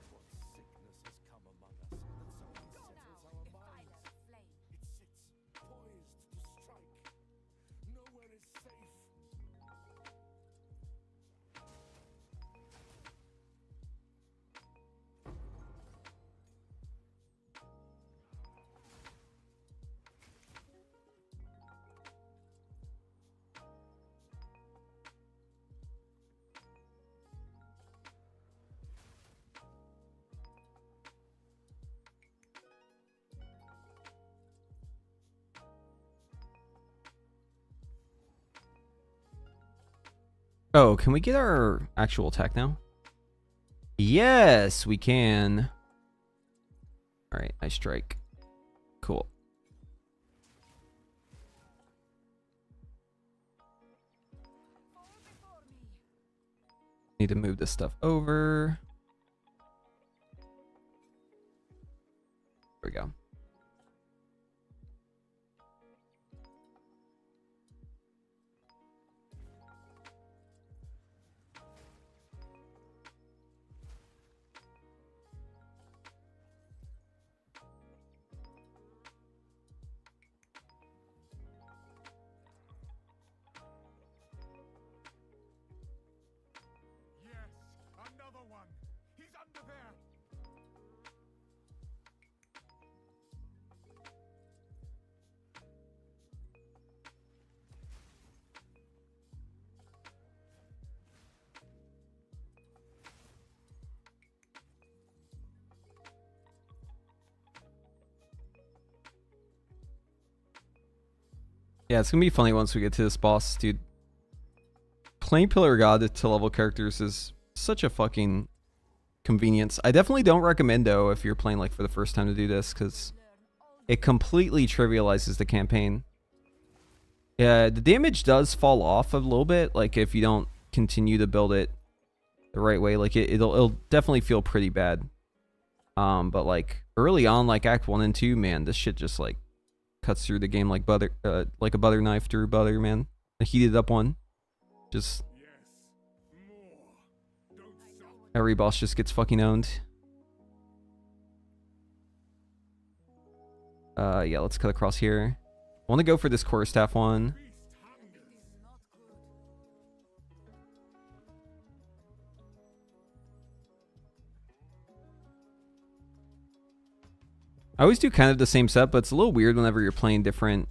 What sickness has come among us that so Go now, unsettles our defiler minds? of flame. It sits poised to strike. Nowhere is safe. Oh, can we get our actual attack now? Yes, we can. All right, I strike. Cool. Fall before me. Need to move this stuff over. There we go. Yes, another one. He's under there. Yeah, it's gonna be funny once we get to this boss, dude. Playing Pillar of God to level characters is such a fucking convenience. I definitely don't recommend, though, if you're playing like for the first time to do this, because Learn all it completely trivializes the campaign. Yeah, the damage does fall off a little bit, like if you don't continue to build it the right way. Like it'll definitely feel pretty bad. But like early on, like Act 1 and 2, man, this shit just like cuts through the game like butter, like a butter knife through butter, man. A heated up one. Just Yes, more. Don't stop. every boss just gets fucking owned. Yeah, let's cut across here. I want to go for this quarterstaff one. Beast hungers. is not good. I always do kind of the same set, but it's a little weird whenever you're playing different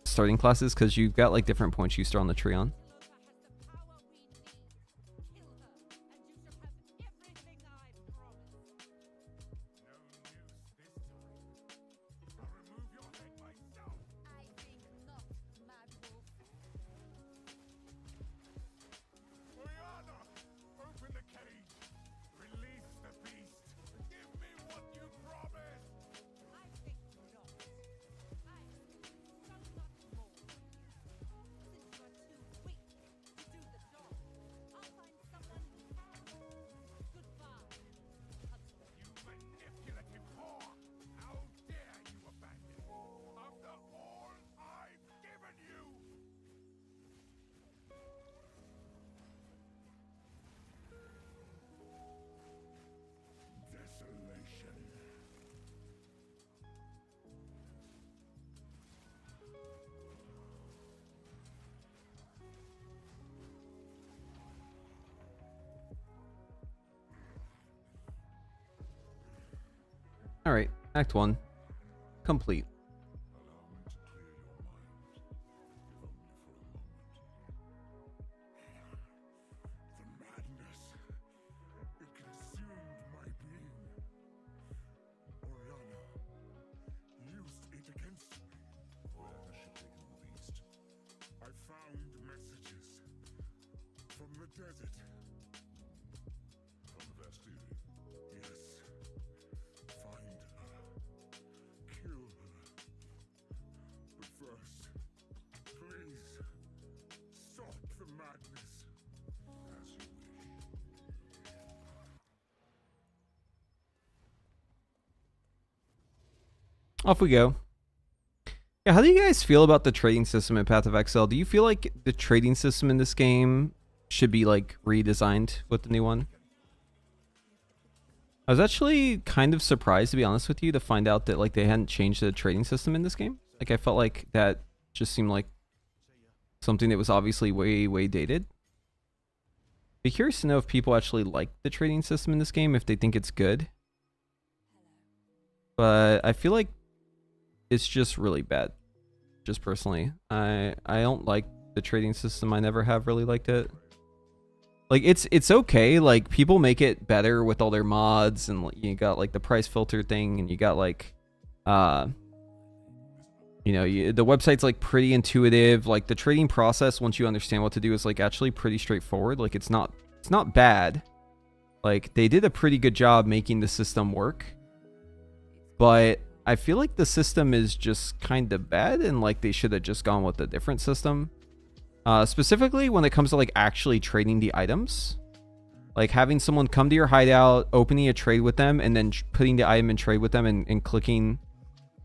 starting classes because you've got like different points you start on the tree on. No news this time. I'll remove your head myself. I think not, Mad Wolf. Oriana, open the All right, Act 1 complete. Allow me to clear your mind, if only for a moment. The madness, it consumed my being. Oriana used it against me. Where has she taken the beast? I found messages from the desert. From the Vastiri? Yes. Find her. Kill her. But first, please, stop the madness. As you wish. Off we go. Yeah, how do you guys feel about the trading system in Path of Exile? Do you feel like the trading system in this game should be like redesigned with the new one? I was actually kind of surprised, to be honest with you, to find out that like they hadn't changed the trading system in this game. Like I felt like that just seemed like something that was obviously way dated. Be curious to know if people actually like the trading system in this game, if they think it's good. But I feel like it's just really bad. Just personally, I don't like the trading system. I never have really liked it. Like it's okay. Like people make it better with all their mods, and you got like the price filter thing, and you got like, you know, the website's like pretty intuitive. Like the trading process, once you understand what to do, is like actually pretty straightforward. Like it's not bad. Like they did a pretty good job making the system work. But I feel like the system is just kind of bad, and like they should have just gone with a different system. Specifically when it comes to like actually trading the items. Like having someone come to your hideout, opening a trade with them, and then putting the item in trade with them and clicking,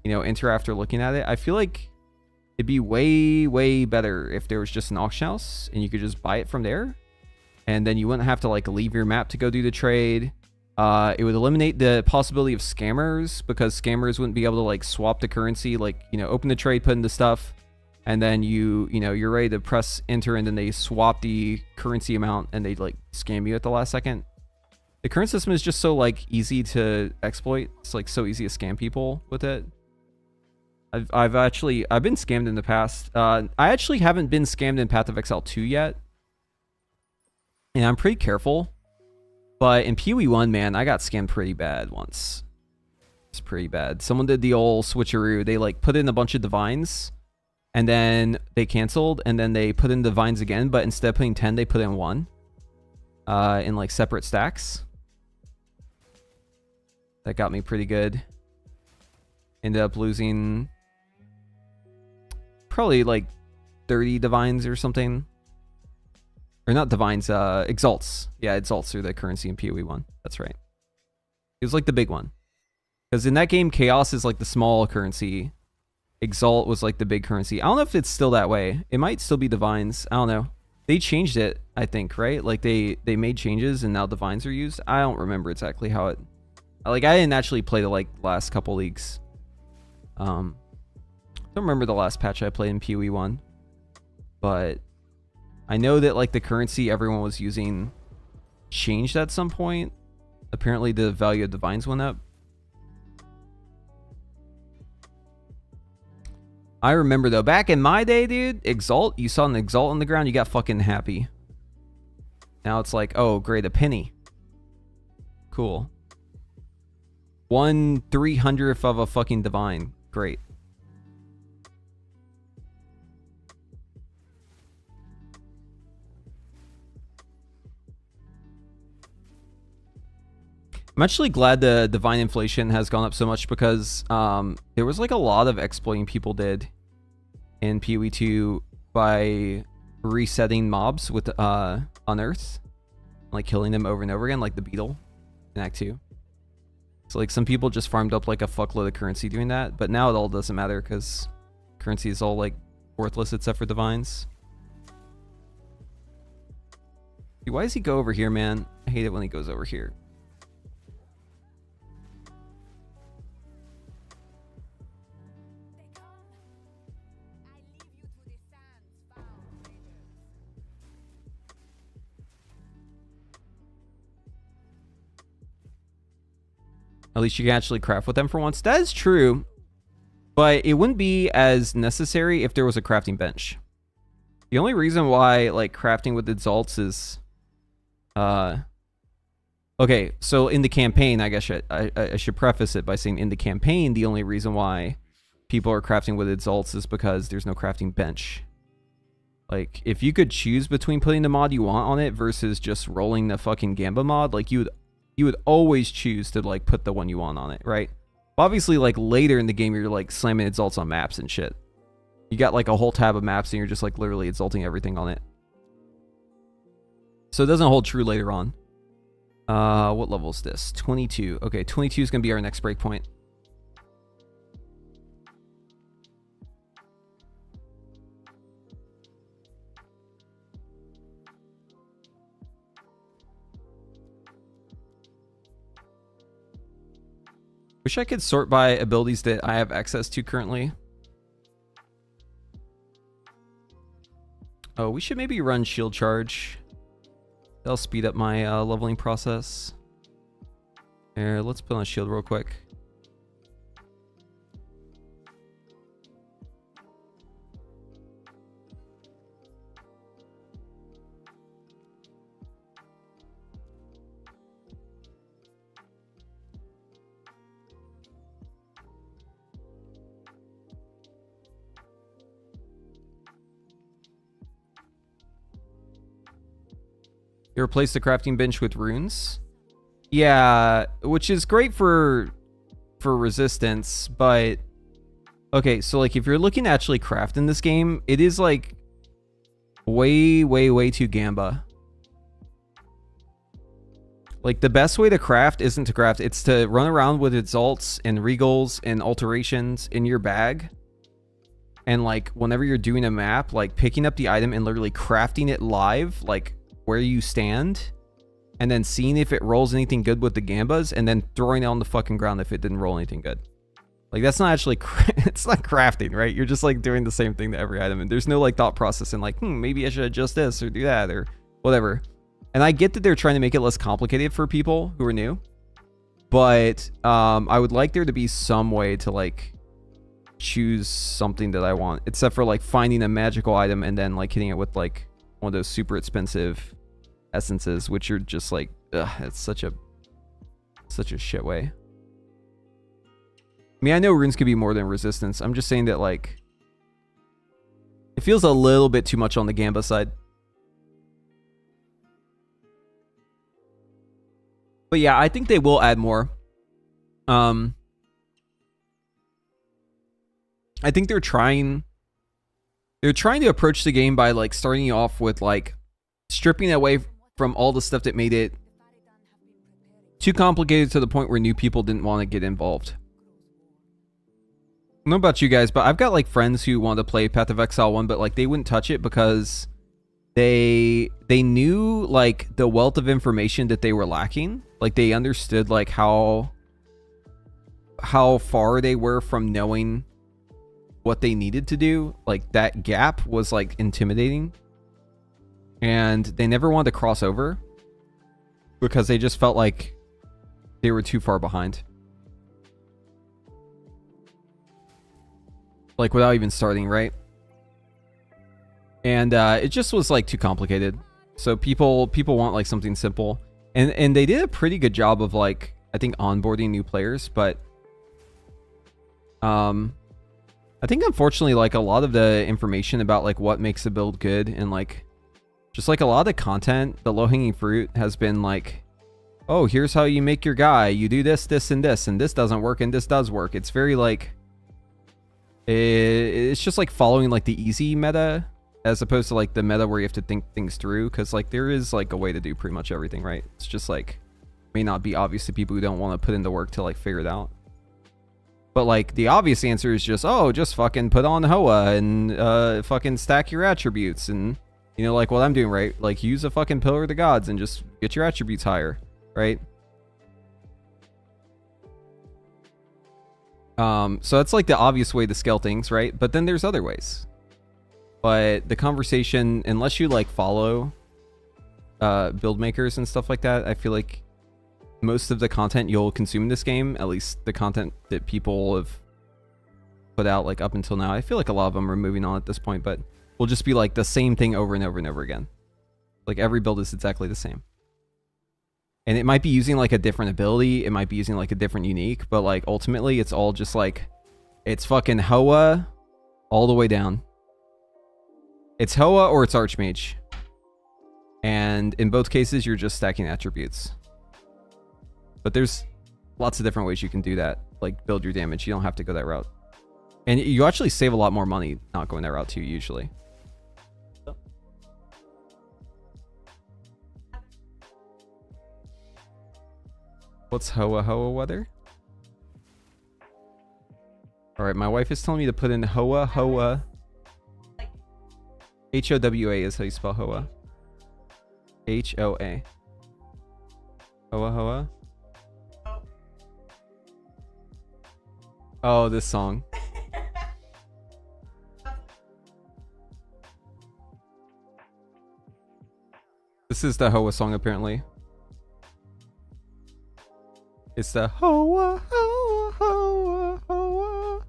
you know, enter after looking at it. I feel like it'd be way better if there was just an auction house and you could just buy it from there. And then you wouldn't have to like leave your map to go do the trade. It would eliminate the possibility of scammers, because scammers wouldn't be able to like swap the currency, like, you know, open the trade, put in the stuff, and then you know, you're ready to press enter, and then they swap the currency amount and they like scam you at the last second. The current system is just so like easy to exploit. It's like so easy to scam people with it. I've been scammed in the past. I actually haven't been scammed in Path of Exile 2 yet. And I'm pretty careful. But in PoE 1, man, I got scammed pretty bad once. It's pretty bad. Someone did the old switcheroo. They like put in a bunch of divines, and then they canceled, and then they put in divines again, but instead of putting 10, they put in 1. In like separate stacks. That got me pretty good. Ended up losing probably like 30 divines or something. Or not divines, exalts. Yeah, exalts are the currency in PoE 1. That's right. It was like the big one. Because in that game, chaos is like the small currency. Exalt was like the big currency. I don't know if it's still that way. It might still be divines. I don't know. They changed it, I think, right? Like they made changes and now divines are used. I don't remember exactly how it... Like I didn't actually play the like last couple leagues. Don't remember the last patch I played in PoE 1. But I know that like the currency everyone was using changed at some point. Apparently the value of divines went up. I remember though, back in my day, dude, Exalt, you saw an Exalt on the ground, you got fucking happy. Now it's like, oh, great, a penny. Cool. 1/300th of a fucking divine. Great. I'm actually glad the divine inflation has gone up so much, because there was like a lot of exploiting people did in PoE 2 by resetting mobs with unearth, like killing them over and over again, like the beetle in Act 2. So like some people just farmed up like a fuckload of currency doing that, but now it all doesn't matter because currency is all like worthless except for divines. Why does he go over here, man? I hate it when he goes over here. At least you can actually craft with them for once. That is true, but it wouldn't be as necessary if there was a crafting bench. The only reason why like crafting with exalts is okay, so in the campaign, I guess I should preface it by saying in the campaign, the only reason why people are crafting with exalts is because there's no crafting bench. Like, if you could choose between putting the mod you want on it versus just rolling the fucking Gamba mod, like you would always choose to like put the one you want on it, right? Obviously, like later in the game, you're like slamming exalts on maps and shit. You got like a whole tab of maps and you're just like literally exalting everything on it. So it doesn't hold true later on. What level is this? 22. Okay, 22 is gonna be our next breakpoint. Wish I could sort by abilities that I have access to currently. Oh, we should maybe run shield charge. That'll speed up my leveling process. Here, let's put on a shield real quick. You replace the crafting bench with runes? Yeah, which is great for resistance, but okay, so like if you're looking to actually craft in this game, it is like way too Gamba. Like the best way to craft isn't to craft, it's to run around with exalts and regals and alterations in your bag. And like whenever you're doing a map, like picking up the item and literally crafting it live, like where you stand, and then seeing if it rolls anything good with the gambas, and then throwing it on the fucking ground if it didn't roll anything good. Like that's not actually it's not crafting, right? You're just like doing the same thing to every item, and there's no like thought process in like maybe I should adjust this or do that or whatever. And I get that they're trying to make it less complicated for people who are new, but I would like there to be some way to like choose something that I want, except for like finding a magical item and then like hitting it with like one of those super expensive essences, which are just like, ugh, it's such a shit way. I mean, I know runes could be more than resistance. I'm just saying that like it feels a little bit too much on the Gamba side. But yeah, I think they will add more. I think they're trying to approach the game by like starting you off with like stripping away from all the stuff that made it too complicated to the point where new people didn't want to get involved. I don't know about you guys, but I've got like friends who want to play Path of Exile 1, but like they wouldn't touch it because they knew like the wealth of information that they were lacking. Like they understood like how far they were from knowing what they needed to do. Like that gap was like intimidating, and they never wanted to cross over because they just felt like they were too far behind, like without even starting, right? And it just was like too complicated. So people want like something simple, and they did a pretty good job of like, I think, onboarding new players, but I think unfortunately like a lot of the information about like what makes a build good and like just like a lot of the content, the low-hanging fruit has been like, oh, here's how you make your guy, you do this, this, and this doesn't work and this does work. It's very like it's just like following like the easy meta as opposed to like the meta where you have to think things through, because like there is like a way to do pretty much everything, right? It's just like may not be obvious to people who don't want to put in the work to like figure it out. But like the obvious answer is just, oh, just fucking put on Hoa and fucking stack your attributes, and you know, like what I'm doing, right? Like use a fucking Pillar of the Gods and just get your attributes higher, right? So that's like the obvious way to scale things, right? But then there's other ways. But the conversation, unless you like follow build makers and stuff like that, I feel like most of the content you'll consume in this game, at least the content that people have put out like up until now, I feel like a lot of them are moving on at this point, but will just be like the same thing over and over and over again. Like every build is exactly the same. And it might be using like a different ability, it might be using like a different unique, but like ultimately it's all just like, it's fucking Hoa all the way down. It's Hoa or it's Archmage. And in both cases, you're just stacking attributes. But there's lots of different ways you can do that. Like build your damage. You don't have to go that route. And you actually save a lot more money not going that route too, usually. What's Hoa weather? Alright, my wife is telling me to put in Hoa. Hoa is how you spell Hoa. Hoa. Hoa. Oh, this song. This is the Hoa song, apparently. It's the Hoa, Hoa, Hoa, Hoa.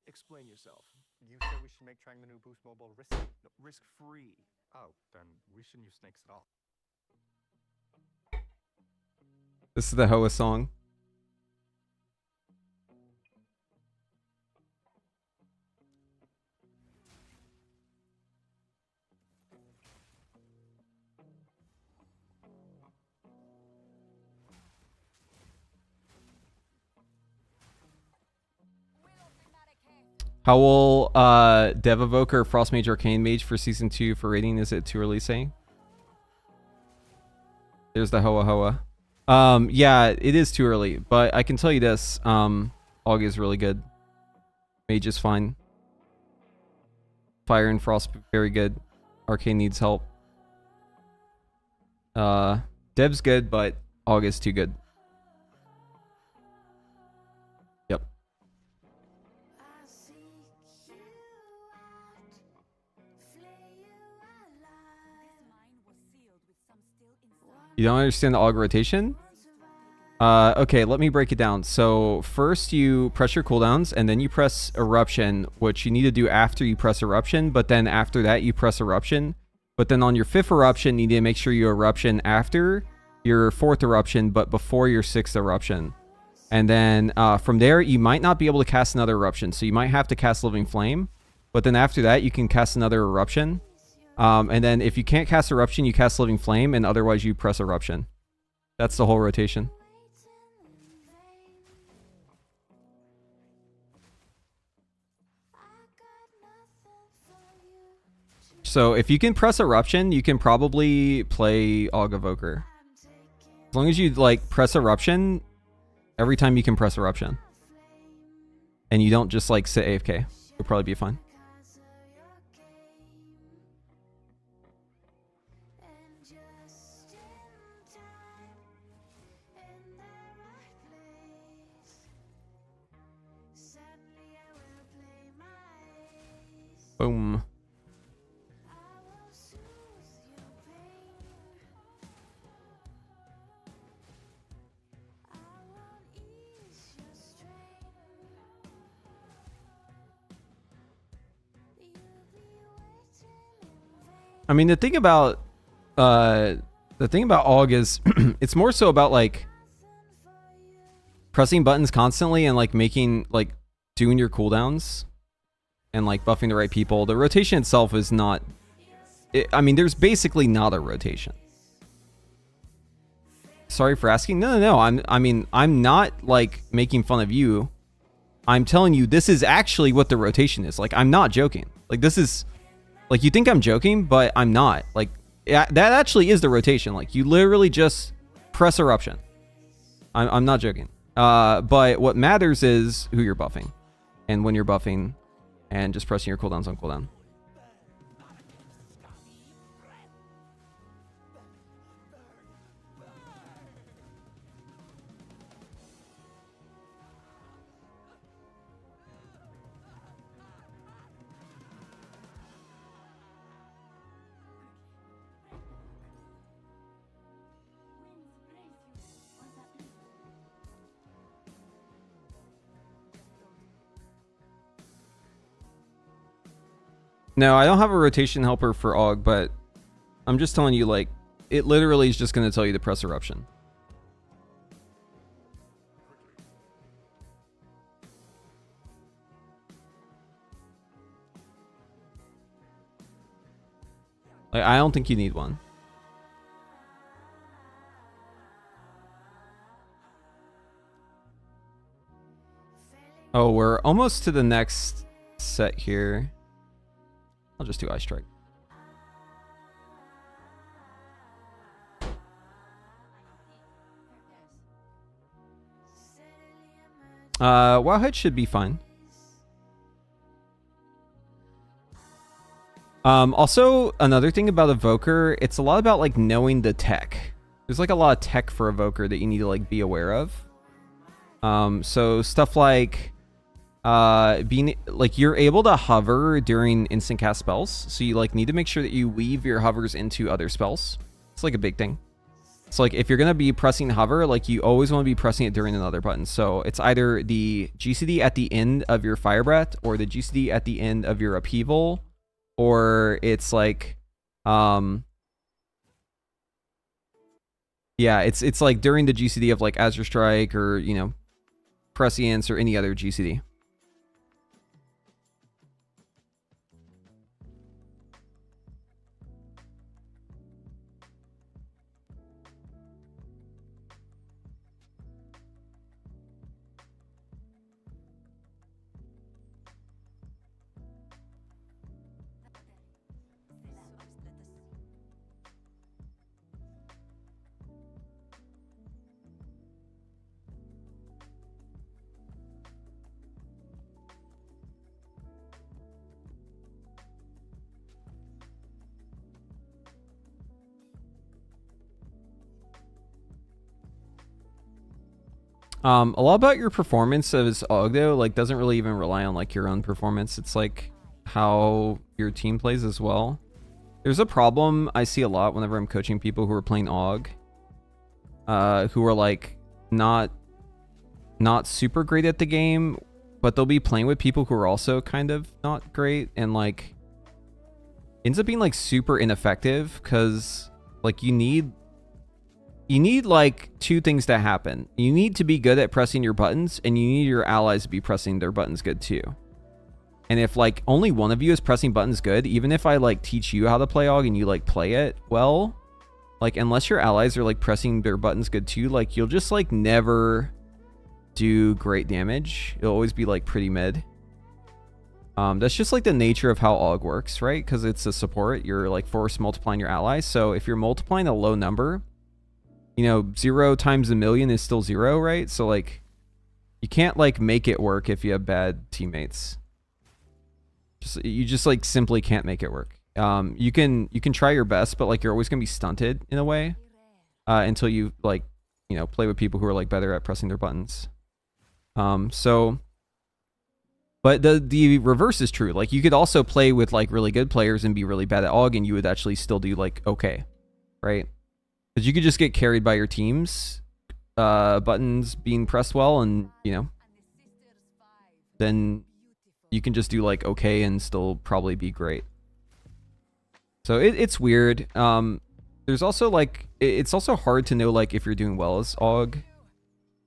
Explain yourself. You said we should make trying the new Boost Mobile Risk-free. Oh, then we shouldn't use snakes at all. This is the Hoa song. How will Dev Evoker, Frost Mage, Arcane Mage for Season 2 for rating? Is it too early saying? There's the Hoa. Yeah, it is too early, but I can tell you this. Aug is really good. Mage is fine. Fire and Frost, very good. Arcane needs help. Dev's good, but Aug is too good. Yep. You don't understand the Aug rotation? Okay, let me break it down. So first you press your cooldowns and then you press Eruption, which you need to do after you press Eruption, but then after that you press Eruption. But then on your 5th Eruption, you need to make sure you Eruption after your 4th Eruption, but before your 6th Eruption. And then from there, you might not be able to cast another Eruption. So you might have to cast Living Flame. But then after that, you can cast another Eruption. And then if you can't cast Eruption, you cast Living Flame, and otherwise you press Eruption. That's the whole rotation. So if you can press Eruption, you can probably play Aug Evoker. As long as you like press Eruption every time you can press Eruption. And you don't just like sit AFK. You'll probably be fine. Boom. I mean, the thing about Aug is it's more so about like pressing buttons constantly and like making like doing your cooldowns and like buffing the right people. The rotation itself is not I mean, there's basically not a rotation. Sorry for asking. No. I'm not like making fun of you. I'm telling you this is actually what the rotation is. Like, I'm not joking. Like, this is like, you think I'm joking, but I'm not. Like, that actually is the rotation. Like, you literally just press Eruption. I'm not joking. But what matters is who you're buffing and when you're buffing and just pressing your cooldowns on cooldown. No, I don't have a rotation helper for Aug, but I'm just telling you, like, it literally is just going to tell you to press Eruption. Like, I don't think you need one. Oh, we're almost to the next set here. I'll just do Eye Strike. Wowhead should be fine. Also, another thing about Evoker, it's a lot about like knowing the tech. There's like a lot of tech for Evoker that you need to like be aware of. So stuff like being like you're able to hover during instant cast spells, so you like need to make sure that you weave your hovers into other spells. It's like a big thing. So like if you're gonna be pressing hover, like you always want to be pressing it during another button. So it's either the GCD at the end of your Fire Breath or the GCD at the end of your Upheaval, or it's like yeah, it's like during the GCD of like Azure Strike or, you know, Prescience or any other GCD. A lot about your performance as Aug though, like doesn't really even rely on like your own performance. It's like how your team plays as well. There's a problem I see a lot whenever I'm coaching people who are playing Aug, who are like not super great at the game, but they'll be playing with people who are also kind of not great, and like ends up being like super ineffective because like you need like two things to happen. You need to be good at pressing your buttons, and you need your allies to be pressing their buttons good too. And if like only one of you is pressing buttons good, even if I like teach you how to play Aug and you like play it well, like unless your allies are like pressing their buttons good too, like you'll just like never do great damage. It'll always be like pretty mid. That's just like the nature of how Aug works, right? Because it's a support, you're like force multiplying your allies. So if you're multiplying a low number, you know, 0 times a million is still 0, right? So like you can't like make it work if you have bad teammates. You just like simply can't make it work. You can try your best, but like you're always gonna be stunted in a way until you like, you know, play with people who are like better at pressing their buttons. So but the reverse is true. Like you could also play with like really good players and be really bad at Aug, and you would actually still do like okay, right? Because you could just get carried by your team's buttons being pressed well, and you know, then you can just do like okay and still probably be great. So it's weird. There's also like it's also hard to know like if you're doing well as Aug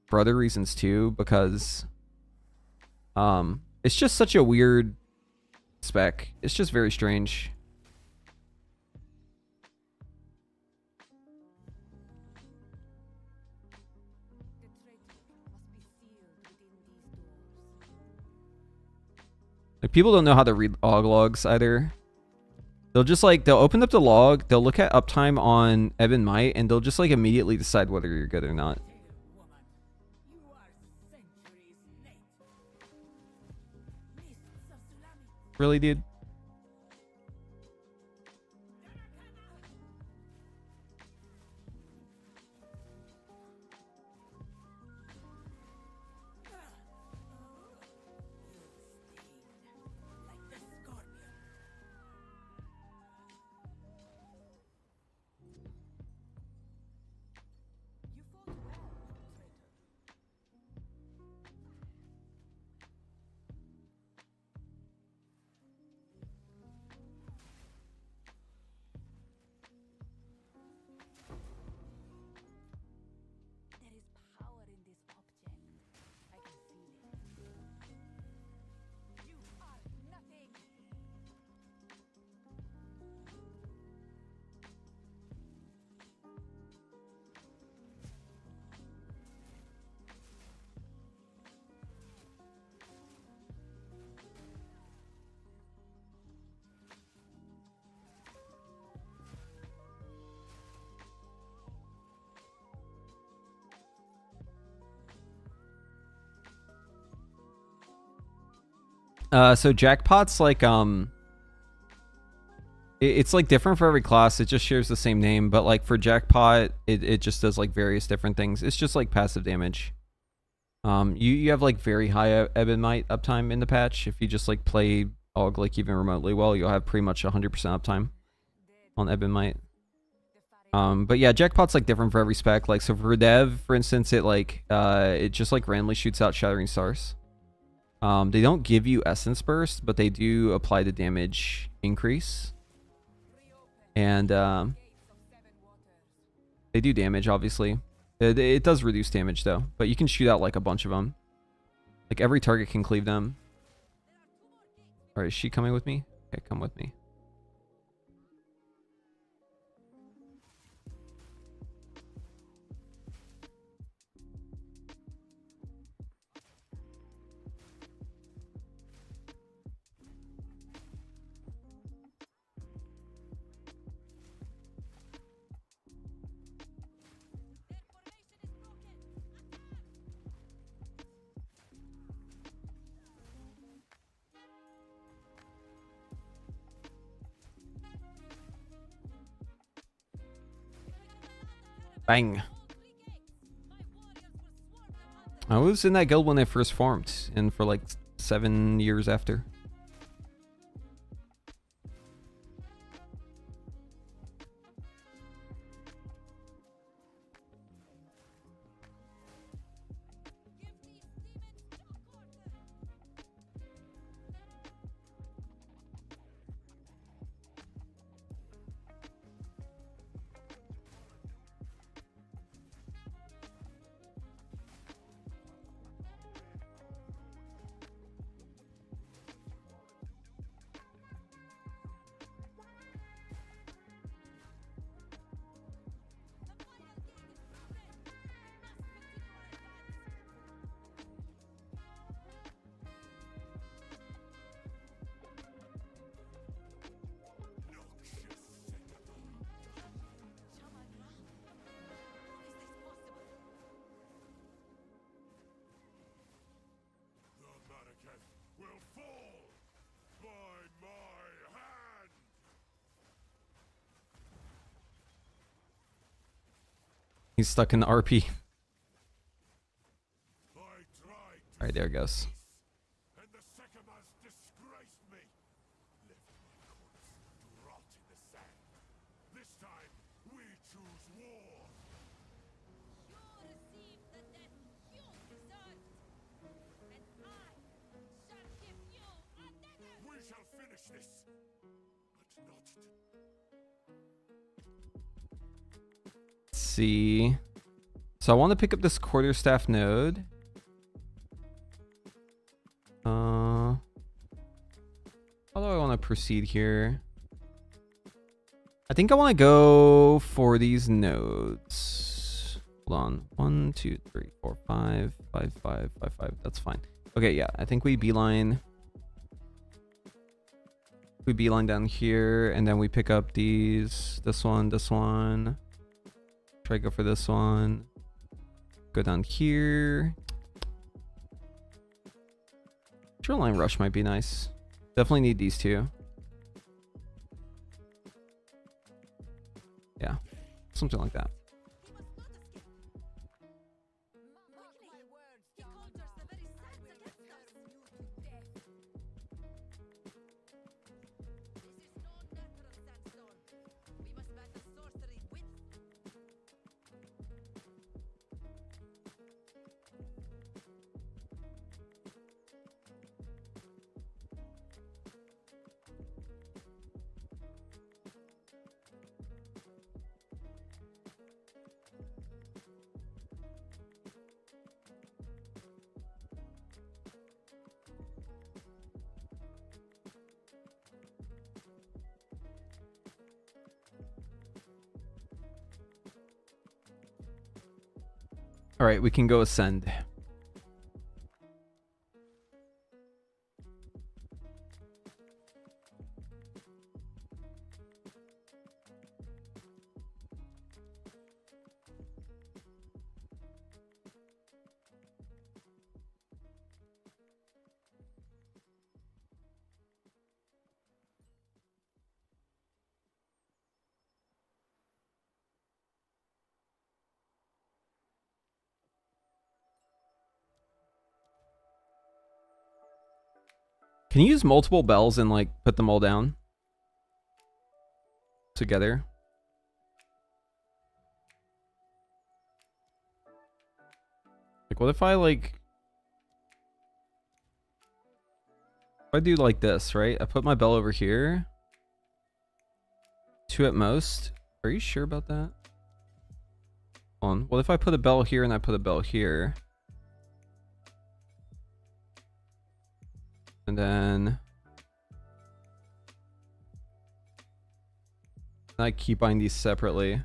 for other reasons too, because it's just such a weird spec. It's just very strange. Like people don't know how to read Aug logs either. They'll just like, they'll open up the log, they'll look at uptime on Ebb and Might, and they'll just like immediately decide whether you're good or not. Really, dude? So jackpot's like it's like different for every class. It just shares the same name, but like for jackpot, it just does like various different things. It's just like passive damage. You have like very high ebb and might uptime in the patch. If you just like play Aug like even remotely well, you'll have pretty much 100% uptime on ebb and might. But yeah, jackpot's like different for every spec. Like so for Dev, for instance, it just like randomly shoots out Shattering Stars. They don't give you Essence Burst, but they do apply the damage increase. And they do damage, obviously. It does reduce damage though, but you can shoot out like a bunch of them. Like every target can cleave them. Alright, is she coming with me? Okay, come with me. Bang. I was in that guild when they first formed, and for like 7 years after. He's stuck in the RP. Alright, there it goes. See. So I want to pick up this quarterstaff node. How do I want to proceed here? I think I want to go for these nodes. Hold on. 1, 2, 3, 4, 5, 5, 5, 5, 5. That's fine. Okay, yeah. I think we beeline. We beeline down here, and then we pick up these. This one, this one. Try to go for this one. Go down here. Shoreline Rush might be nice. Definitely need these two. Yeah, something like that. All right, we can go ascend. Can you use multiple bells and like put them all down together? Like, what if I like... If I do like this, right? I put my bell over here. 2 at most. Are you sure about that? Hold on. What if I put a bell here and I put a bell here? And then... I keep buying these separately.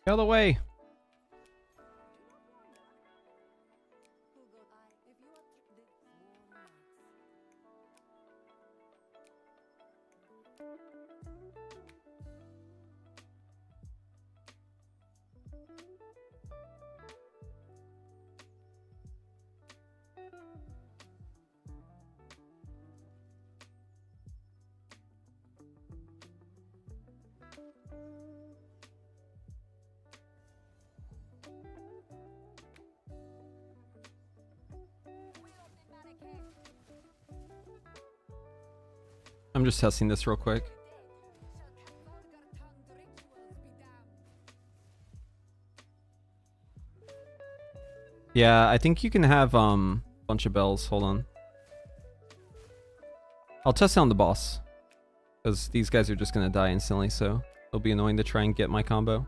Get out of the way! Google, if you are the warlocks. I'm just testing this real quick. Yeah, I think you can have a bunch of bells. Hold on. I'll test it on the boss. Because these guys are just going to die instantly, so it'll be annoying to try and get my combo.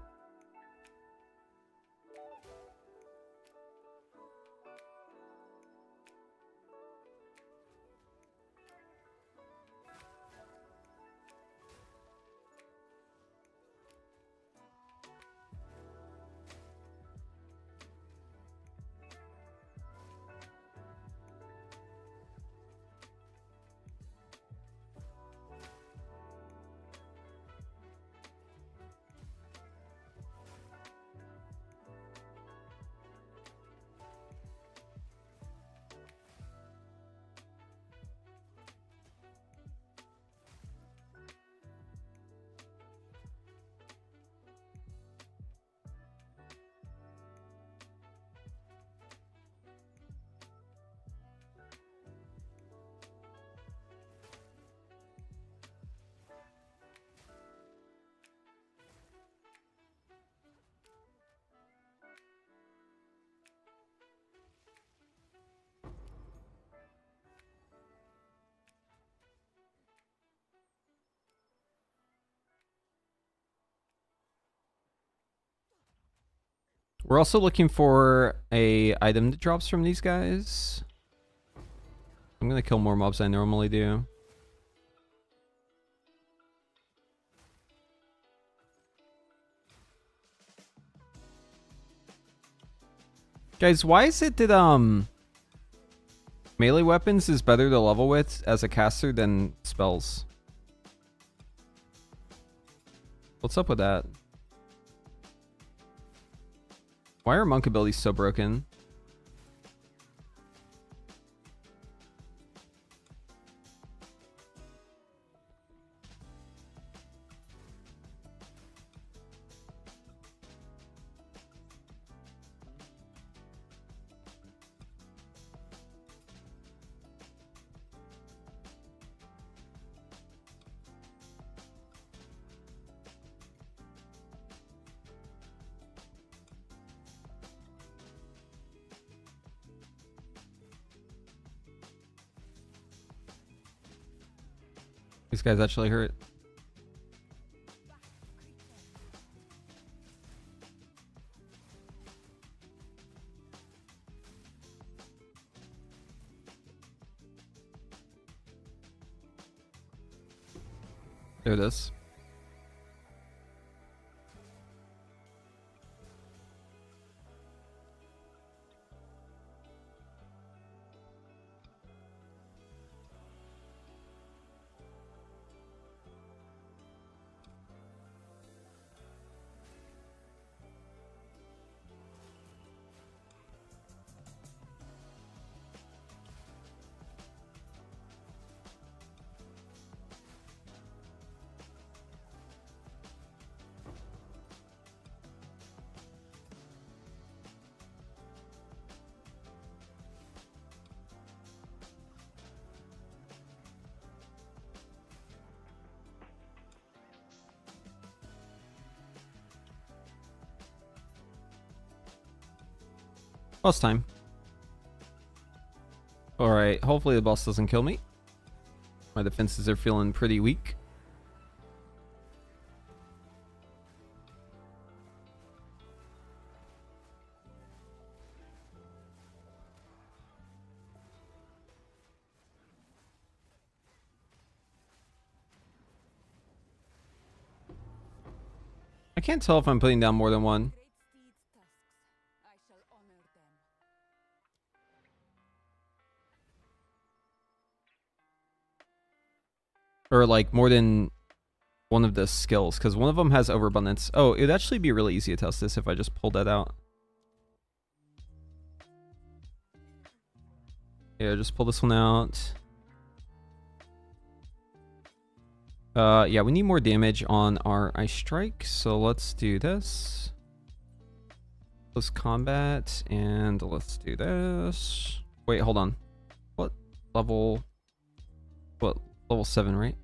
We're also looking for a item that drops from these guys. I'm gonna kill more mobs than I normally do. Guys, why is it that melee weapons is better to level with as a caster than spells? What's up with that? Why are monk abilities so broken? These guys actually hurt. There it is. Boss time. Alright, hopefully the boss doesn't kill me. My defenses are feeling pretty weak. I can't tell if I'm putting down more than one. Great steed's tusks. I shall honor them. Or like more than one of the skills, because one of them has overabundance. Oh, it'd actually be really easy to test this if I just pulled that out. Yeah, just pull this one out. Yeah, we need more damage on our Ice Strike, so let's do this. Close combat, and let's do this. Wait, hold on. What level? What, level 7, right?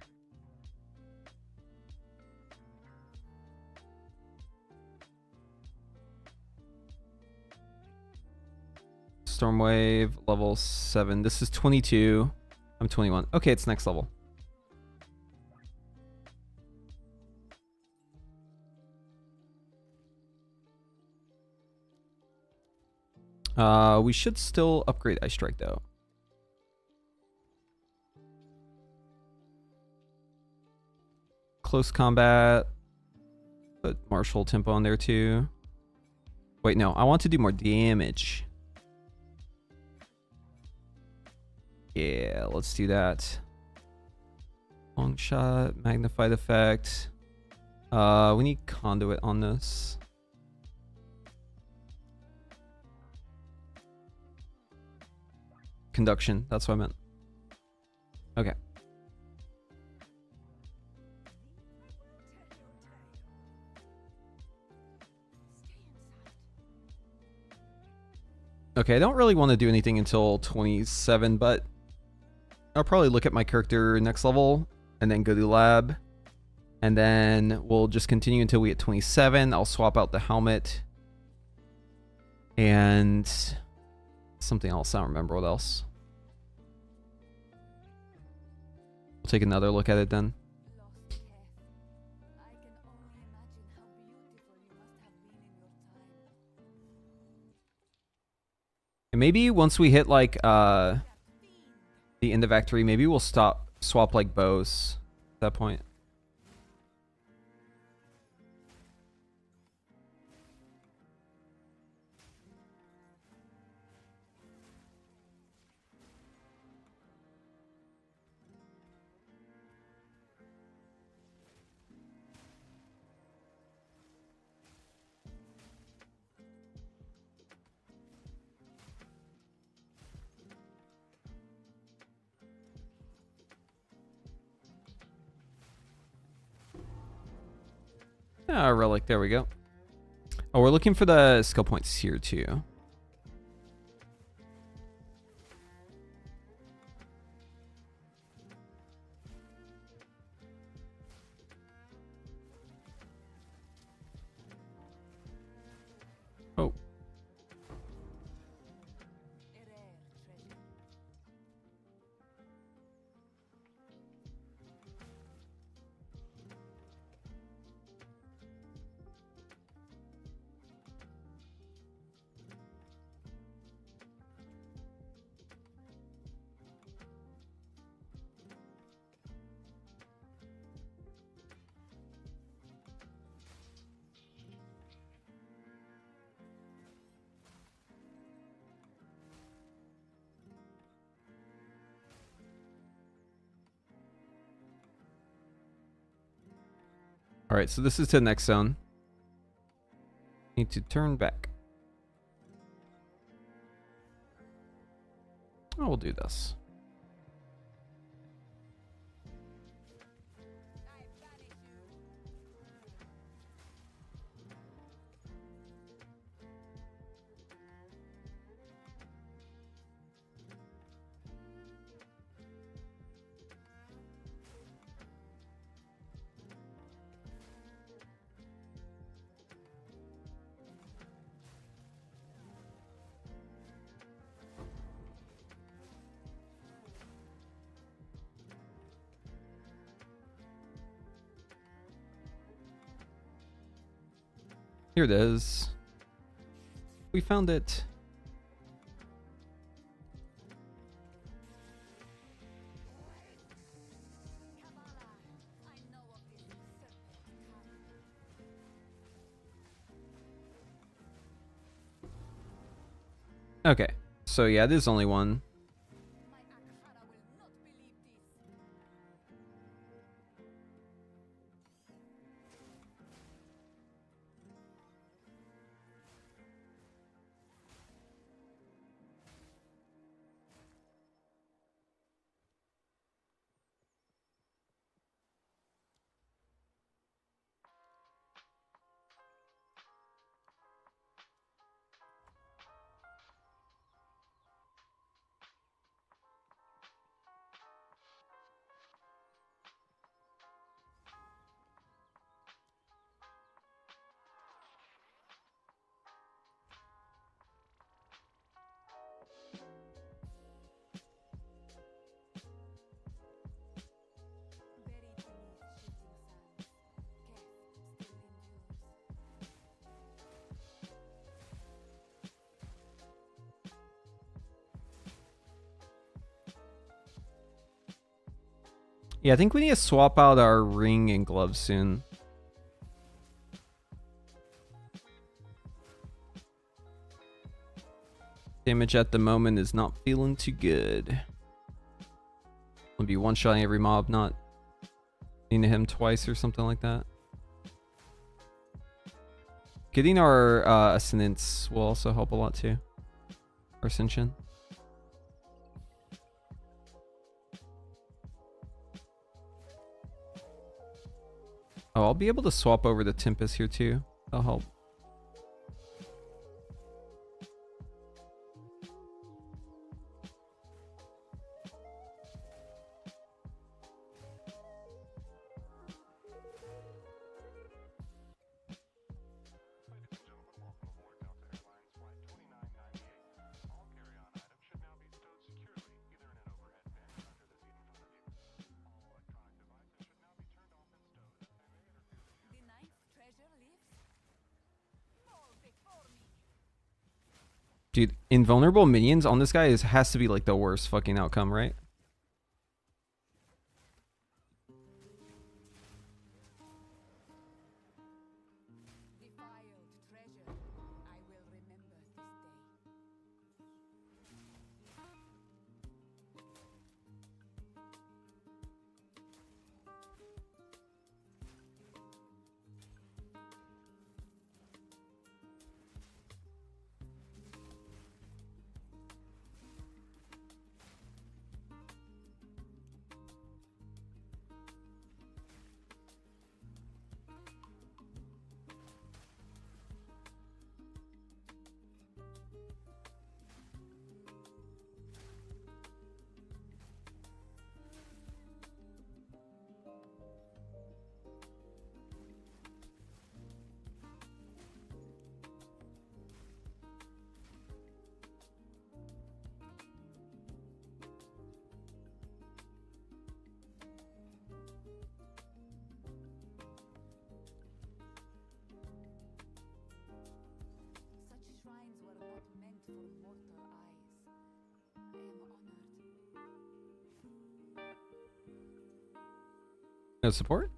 Stormwave, level 7. This is 22. I'm 21. Okay, it's next level. We should still upgrade Ice Strike though. Close combat. Put martial tempo on there too. Wait, no, I want to do more damage. Yeah, let's do that. Long shot, magnified effect. We need conduit on this. Conduction, that's what I meant. Okay. Okay, I don't really want to do anything until 27, but I'll probably look at my character next level and then go to lab. And then we'll just continue until we hit 27. I'll swap out the helmet. And something else. I don't remember what else. We'll take another look at it then. Lost Keth. I can only imagine how beautiful you must have been in your time. And maybe once we hit like the end of Act 3, maybe we'll swap like bows at that point. Ah, relic, there we go. Oh, we're looking for the skill points here too. Oh. A rare treasure. All right, so this is to the next zone. Need to turn back. Oh, we'll do this. I banish you. Here it is. We found it. Kamala, I know of this serpent kind. Okay. So yeah, it is only one. My Akhara will not believe this. Buried beneath shifting sands, Keth still endures. Yeah, I think we need to swap out our ring and gloves soon. Damage at the moment is not feeling too good. I'll be one-shotting every mob, not needing to hit him twice or something like that. Getting our Ascendance will also help a lot too. Our Ascension. Oh, I'll be able to swap over the Tempest here too. That'll help. The ninth treasure lives? Fall before me. Dude, invulnerable minions on this guy has to be like the worst fucking outcome, right? Defiled treasure. I will remember this day. Such shrines were not meant for mortal eyes. I am honored. No support?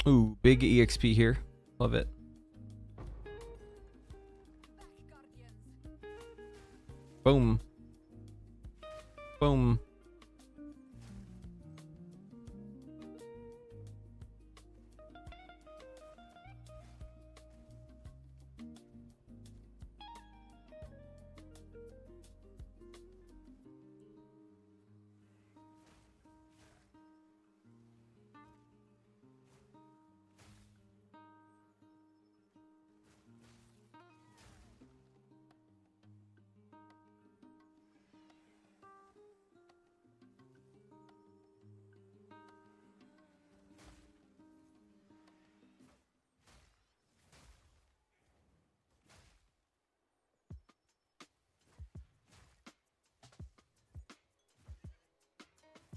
Ooh, big EXP here. Love it. Back, guardians. Boom. Boom.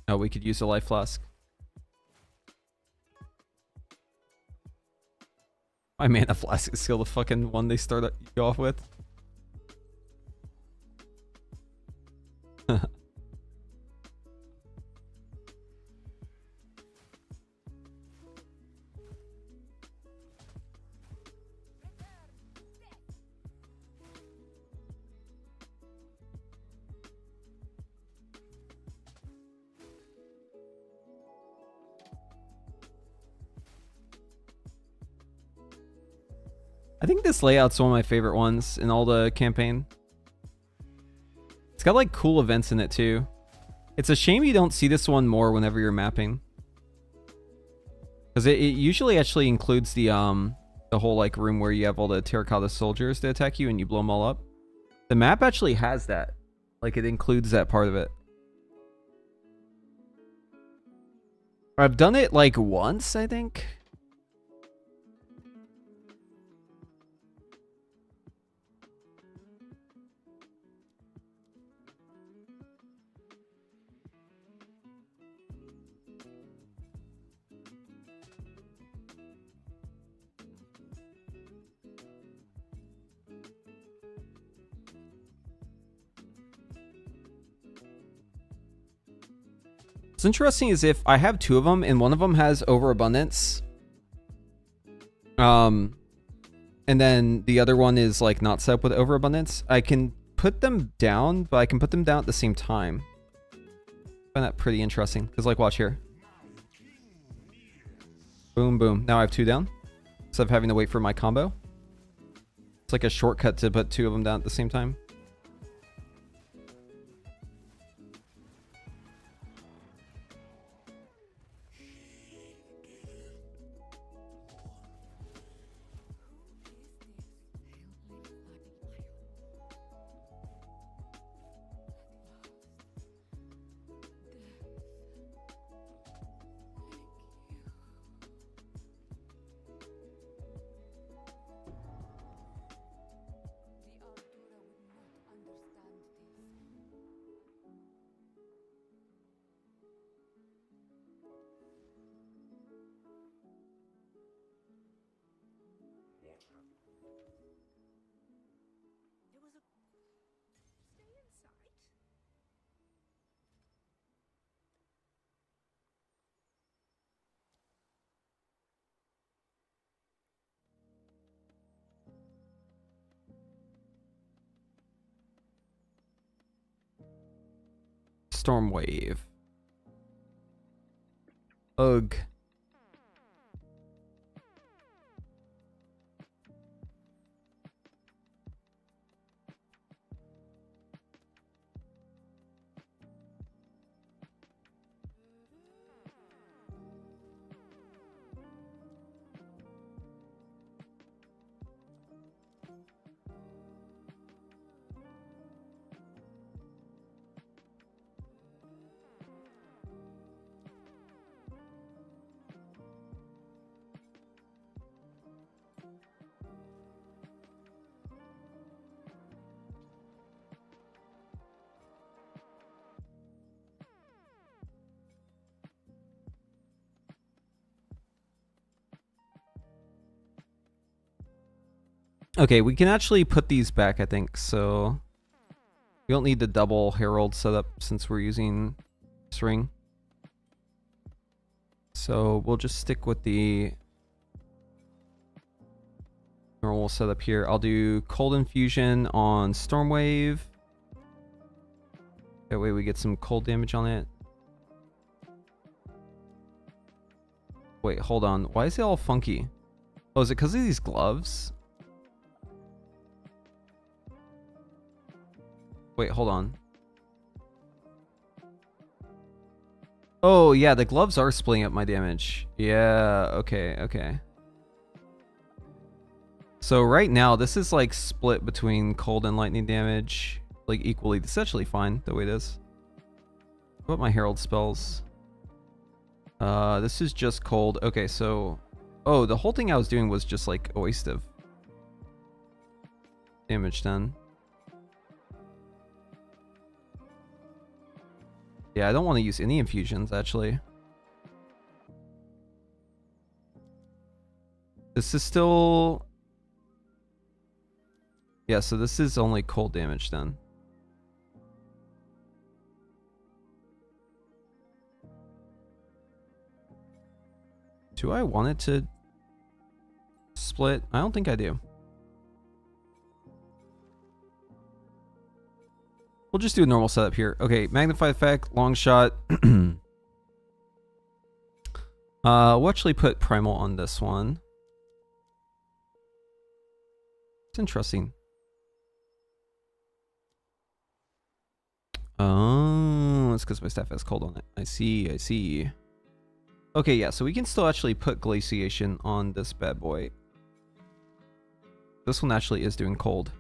Oh, we could use a life flask. My mana flask is still the fucking one they start you off with. I think this layout's one of my favorite ones in all the campaign. It's got like cool events in it too. It's a shame you don't see this one more whenever you're mapping. Because it usually actually includes the whole like room where you have all the terracotta soldiers that attack you and you blow them all up. The map actually has that. Like it includes that part of it. I've done it like once, I think. What's interesting is if I have two of them and one of them has overabundance, and then the other one is like not set up with overabundance, I can put them down, but I can put them down at the same time. I find that pretty interesting because like watch here. Boom, boom. Now I have two down instead of having to wait for my combo. It's like a shortcut to put two of them down at the same time. Storm wave. Ugh. Okay, we can actually put these back, I think, so we don't need the double herald setup since we're using this ring. So we'll just stick with the normal setup here. I'll do cold infusion on Stormwave. That way we get some cold damage on it. Wait, hold on. Why is it all funky? Oh, is it because of these gloves? Wait, hold on. Oh, yeah, the gloves are splitting up my damage. Yeah, okay, okay. So right now, this is like split between cold and lightning damage, like equally. This is actually fine the way it is. What about my herald spells? This is just cold. Okay, so... Oh, the whole thing I was doing was just like a waste of damage then. Yeah, I don't want to use any infusions, actually. This is still... Yeah, so this is only cold damage then. Do I want it to split? I don't think I do. We'll just do a normal setup here. Okay, magnify effect, long shot. We'll actually put primal on this one. It's interesting. Oh, it's because my staff has cold on it. I see, I see. Okay, yeah, so we can still actually put glaciation on this bad boy. This one actually is doing cold.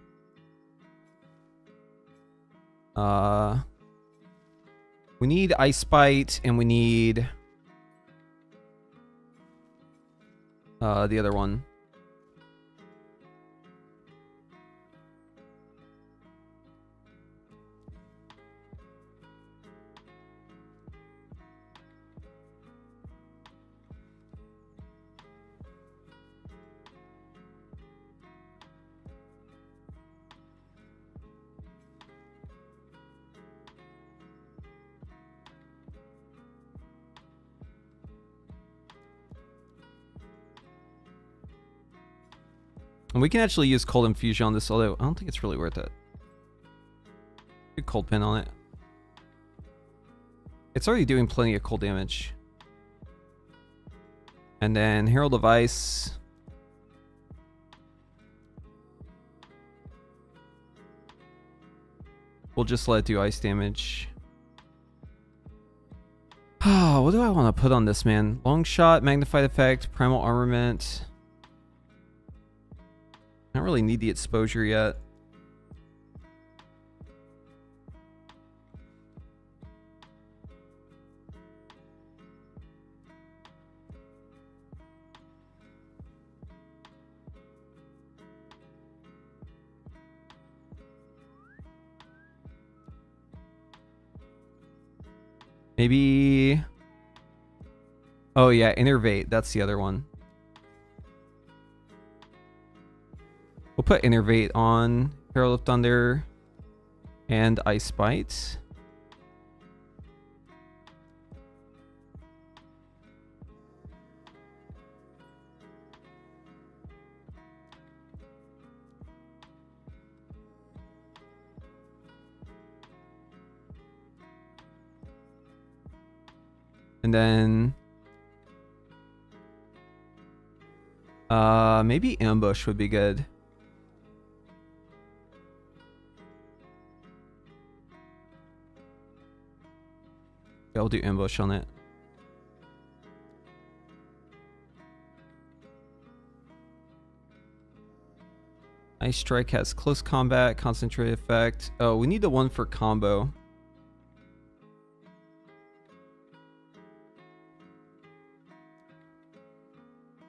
We need Ice Bite, and we need the other one. And we can actually use Cold Infusion on this, although I don't think it's really worth it. Good Cold Pin on it. It's already doing plenty of cold damage. And then Herald of Ice. We'll just let it do ice damage. Oh, what do I want to put on this, man? Long Shot, Magnified Effect, Primal Armament. I don't really need the exposure yet. Maybe... Oh yeah, Innervate. That's the other one. We'll put Innervate on Herald of Thunder and Ice Bite. And then maybe Ambush would be good. Yeah, I'll do Ambush on it. Ice Strike has close combat, concentrated effect. Oh, we need the one for combo.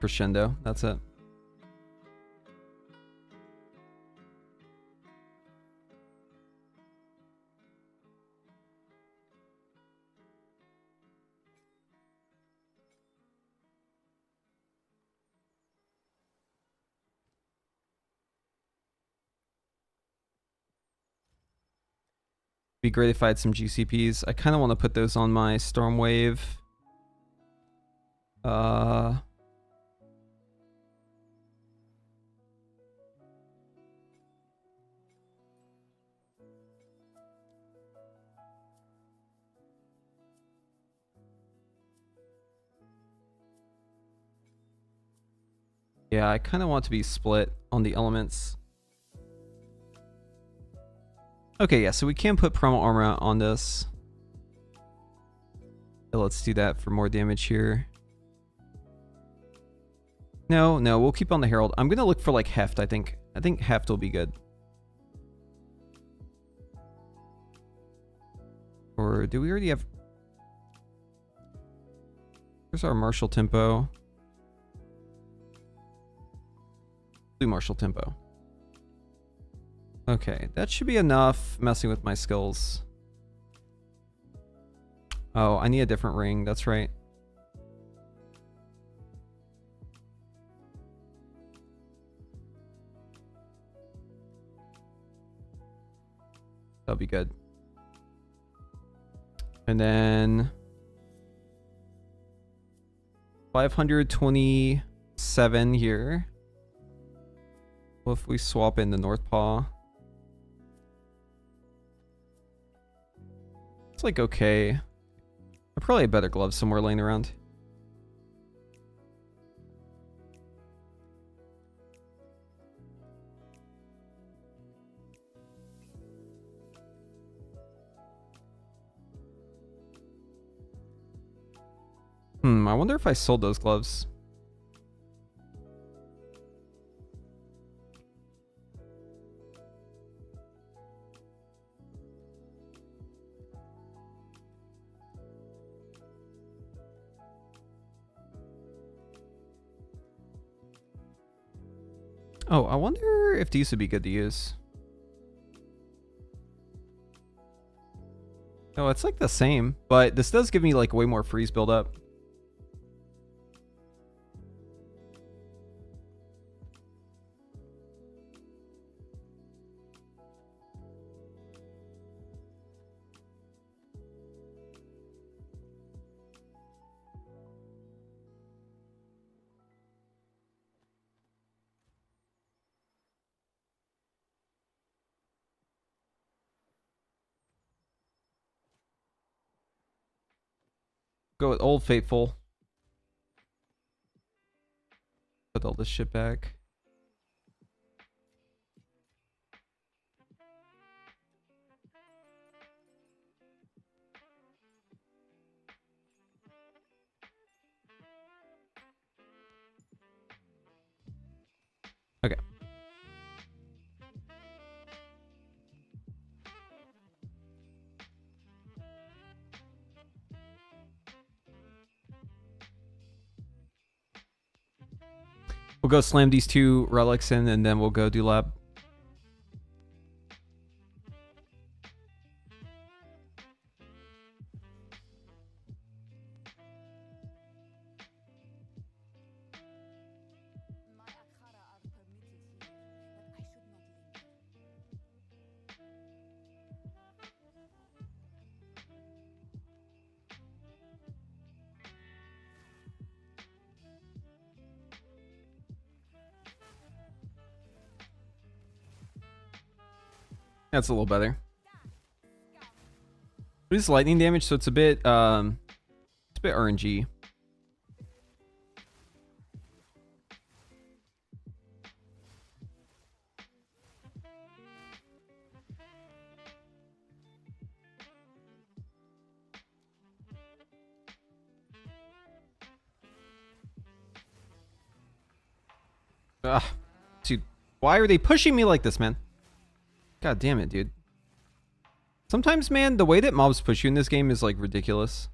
Crescendo, that's it. Be great if I had some GCPs. I kind of want to put those on my Storm Wave. Yeah, I kind of want to be split on the elements. Okay, yeah, so we can put Primal Armor on this. So let's do that for more damage here. No, we'll keep on the Herald. I'm gonna look for like Heft, I think. I think Heft will be good. Or do we already have... Here's our Martial Tempo. Do Martial Tempo. Okay, that should be enough messing with my skills. Oh, I need a different ring. That's right. That'll be good. And then 527 here. What if we swap in the North Paw? It's like okay. I probably have better gloves somewhere laying around. I wonder if I sold those gloves. Oh, I wonder if these would be good to use. Oh, it's like the same, but this does give me like way more freeze build up. Go with Old Faithful. Put all this shit back. Okay. We'll go slam these two relics in and then we'll go do lab. My Akhara are permitted here, but I should not linger. That's a little better. It is lightning damage, so it's a bit RNG. Ugh. Dude, why are they pushing me like this, man? God damn it, dude. Sometimes, man, the way that mobs push you in this game is like ridiculous.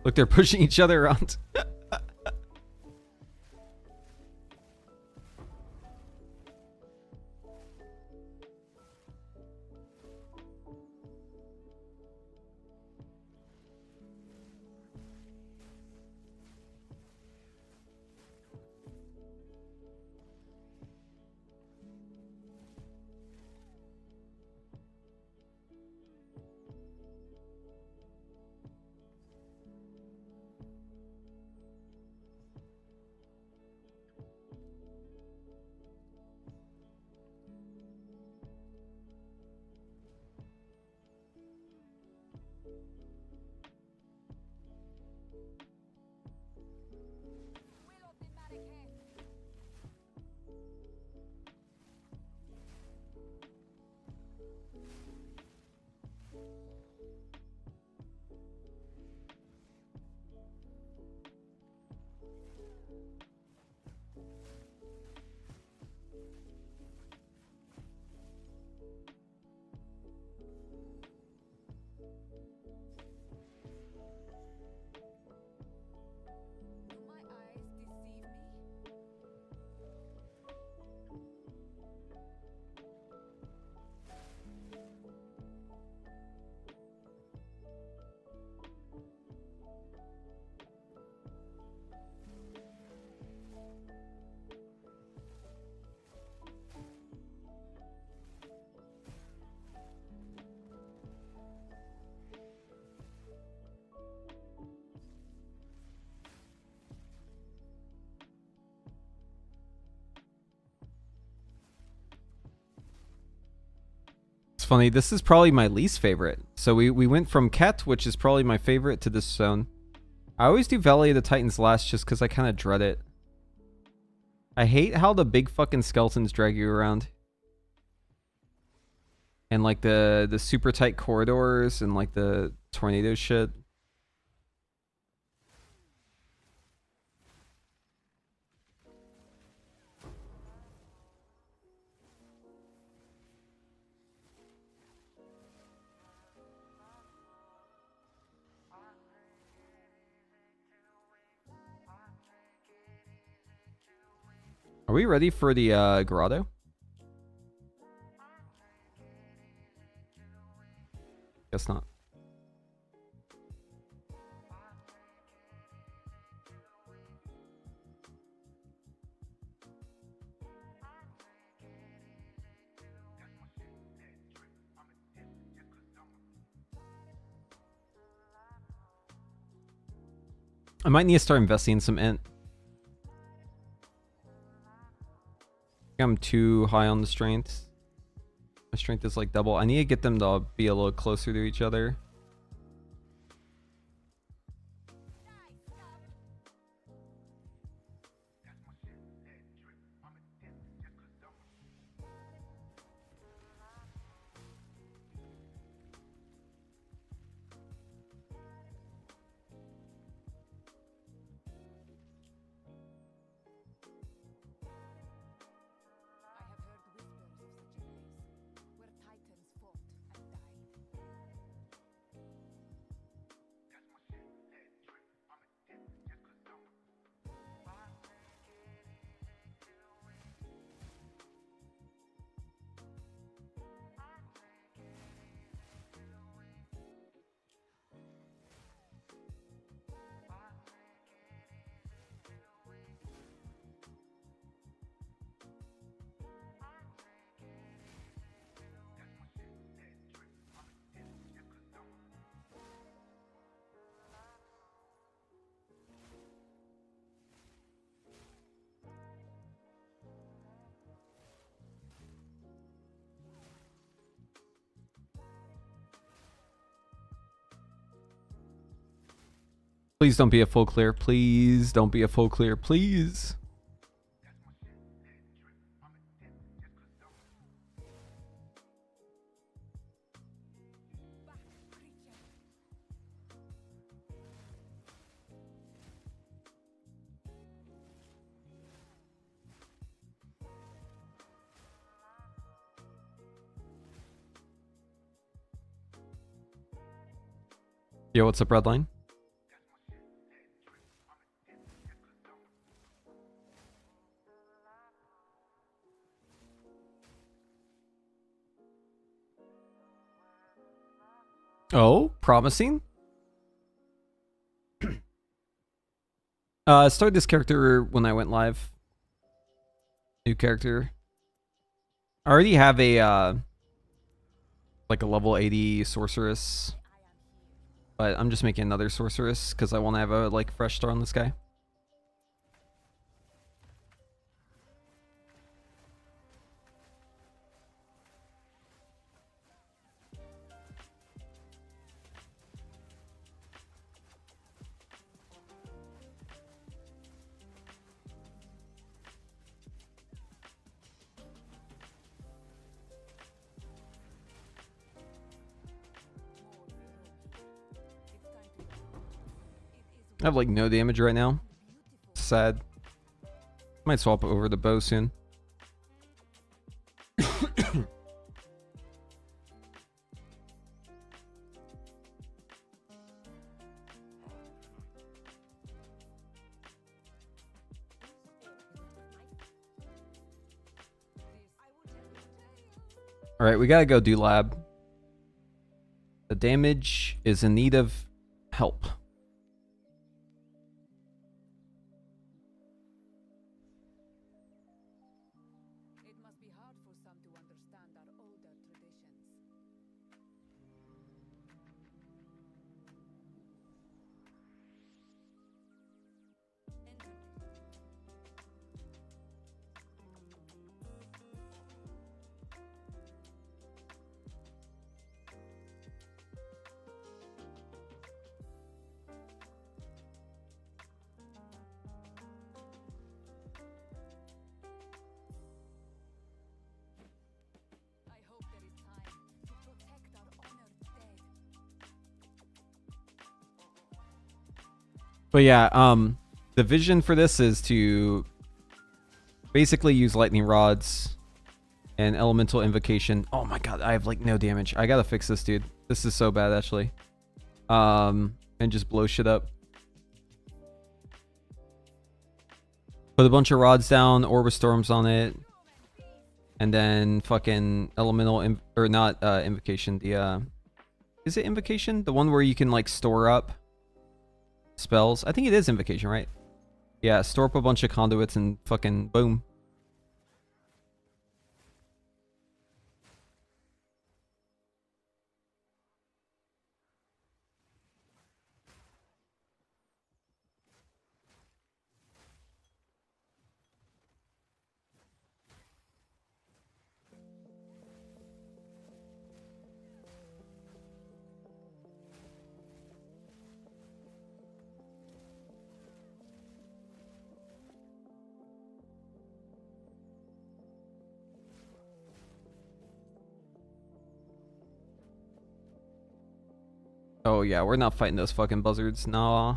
Look, they're pushing each other around. funny. This is probably my least favorite. So we went from Ket, which is probably my favorite, to this zone. I always do Valley of the Titans last just because I kind of dread it. I hate how the big fucking skeletons drag you around. And like the super tight corridors and like the tornado shit. Are we ready for the grotto? Guess not. I might need to start investing in some int. I'm too high on the strength. My strength is like double. I need to get them to be a little closer to each other. I have heard whispers of such a place, where titans fought and died. Please don't be a full clear. Please don't be a full clear. Please. Back, creature! Yo, what's up, Redline? Oh, promising. Started this character when I went live. New character. I already have a like a level 80 sorceress, but I'm just making another sorceress because I want to have a like fresh start on this guy. I have like no damage right now. Sad. Might swap over the bow soon. All right, we gotta go do lab. The damage is in need of help. It must be hard for some to understand our older traditions. But yeah, the vision for this is to basically use lightning rods and elemental invocation. Oh my god, I have like no damage. I gotta fix this, dude. This is so bad, actually. And just blow shit up. Put a bunch of rods down, orb of storms on it, and then fucking elemental invocation. The is it invocation? The one where you can like store up spells. I think it is invocation, right? Yeah, store up a bunch of conduits and fucking boom. Oh yeah, we're not fighting those fucking buzzards. Nah.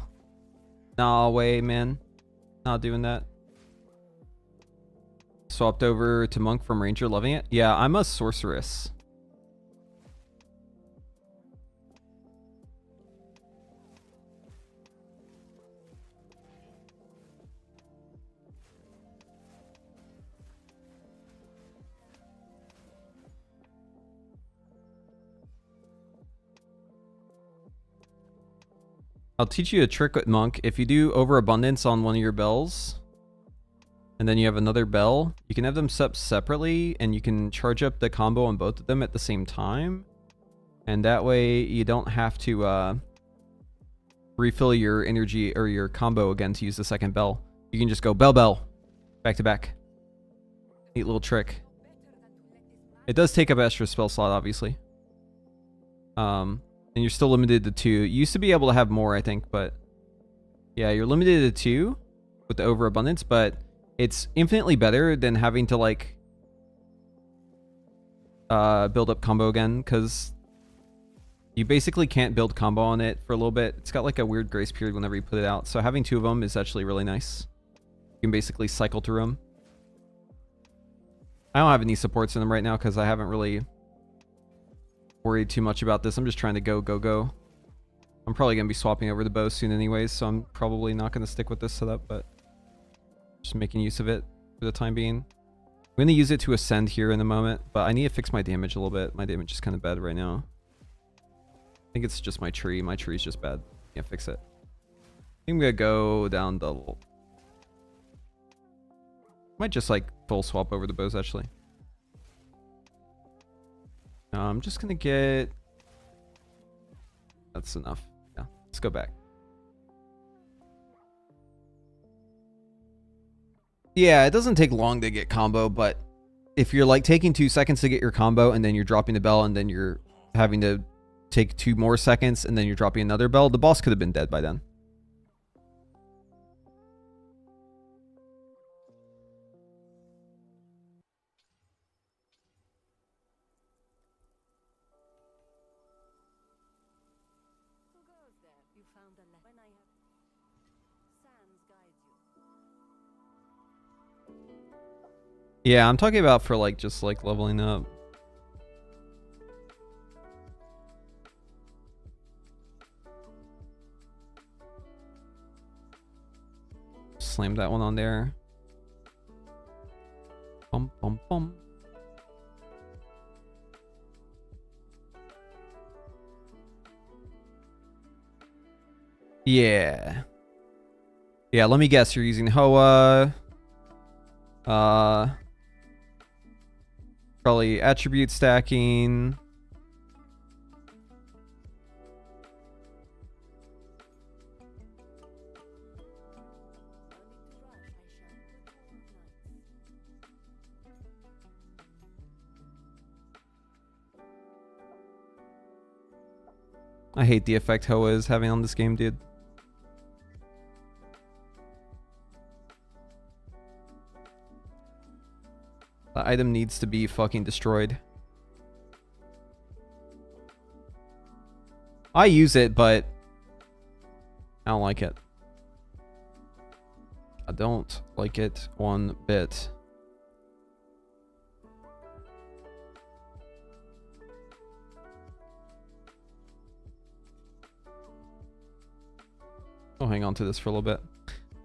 Nah way, man. Not doing that. Swapped over to monk from ranger, loving it. Yeah, I'm a sorceress. I'll teach you a trick with monk. If you do overabundance on one of your bells, and then you have another bell, you can have them set separately, and you can charge up the combo on both of them at the same time. And that way you don't have to refill your energy or your combo again to use the second bell. You can just go bell bell back to back. Neat little trick. It does take up extra spell slot, obviously. And you're still limited to 2. You used to be able to have more, I think, but yeah, you're limited to 2 with the overabundance, but it's infinitely better than having to like build up combo again, because you basically can't build combo on it for a little bit. It's got like a weird grace period whenever you put it out, so having 2 of them is actually really nice. You can basically cycle through them. I don't have any supports in them right now because I haven't really worried too much about this. I'm just trying to go. I'm probably going to be swapping over the bow soon anyways, so I'm probably not going to stick with this setup, but just making use of it for the time being. I'm going to use it to ascend here in a moment, but I need to fix my damage a little bit. My damage is kind of bad right now. I think it's just my tree. My tree's just bad. Can't fix it. I think I'm going to go down the... Might just like full swap over the bows actually. I'm just gonna get... That's enough. Yeah, let's go back. Yeah, it doesn't take long to get combo, but if you're like taking 2 seconds to get your combo and then you're dropping the bell and then you're having to take 2 more seconds and then you're dropping another bell, the boss could have been dead by then. Yeah, I'm talking about for like just like leveling up. Slam that one on there. Bum bum bum. Yeah. Yeah, let me guess, you're using Hoa. Probably attribute stacking. I hate the effect Hoa is having on this game, dude. The item needs to be fucking destroyed. I use it, but I don't like it. don't like it one bit. I'll hang on to this for a little bit.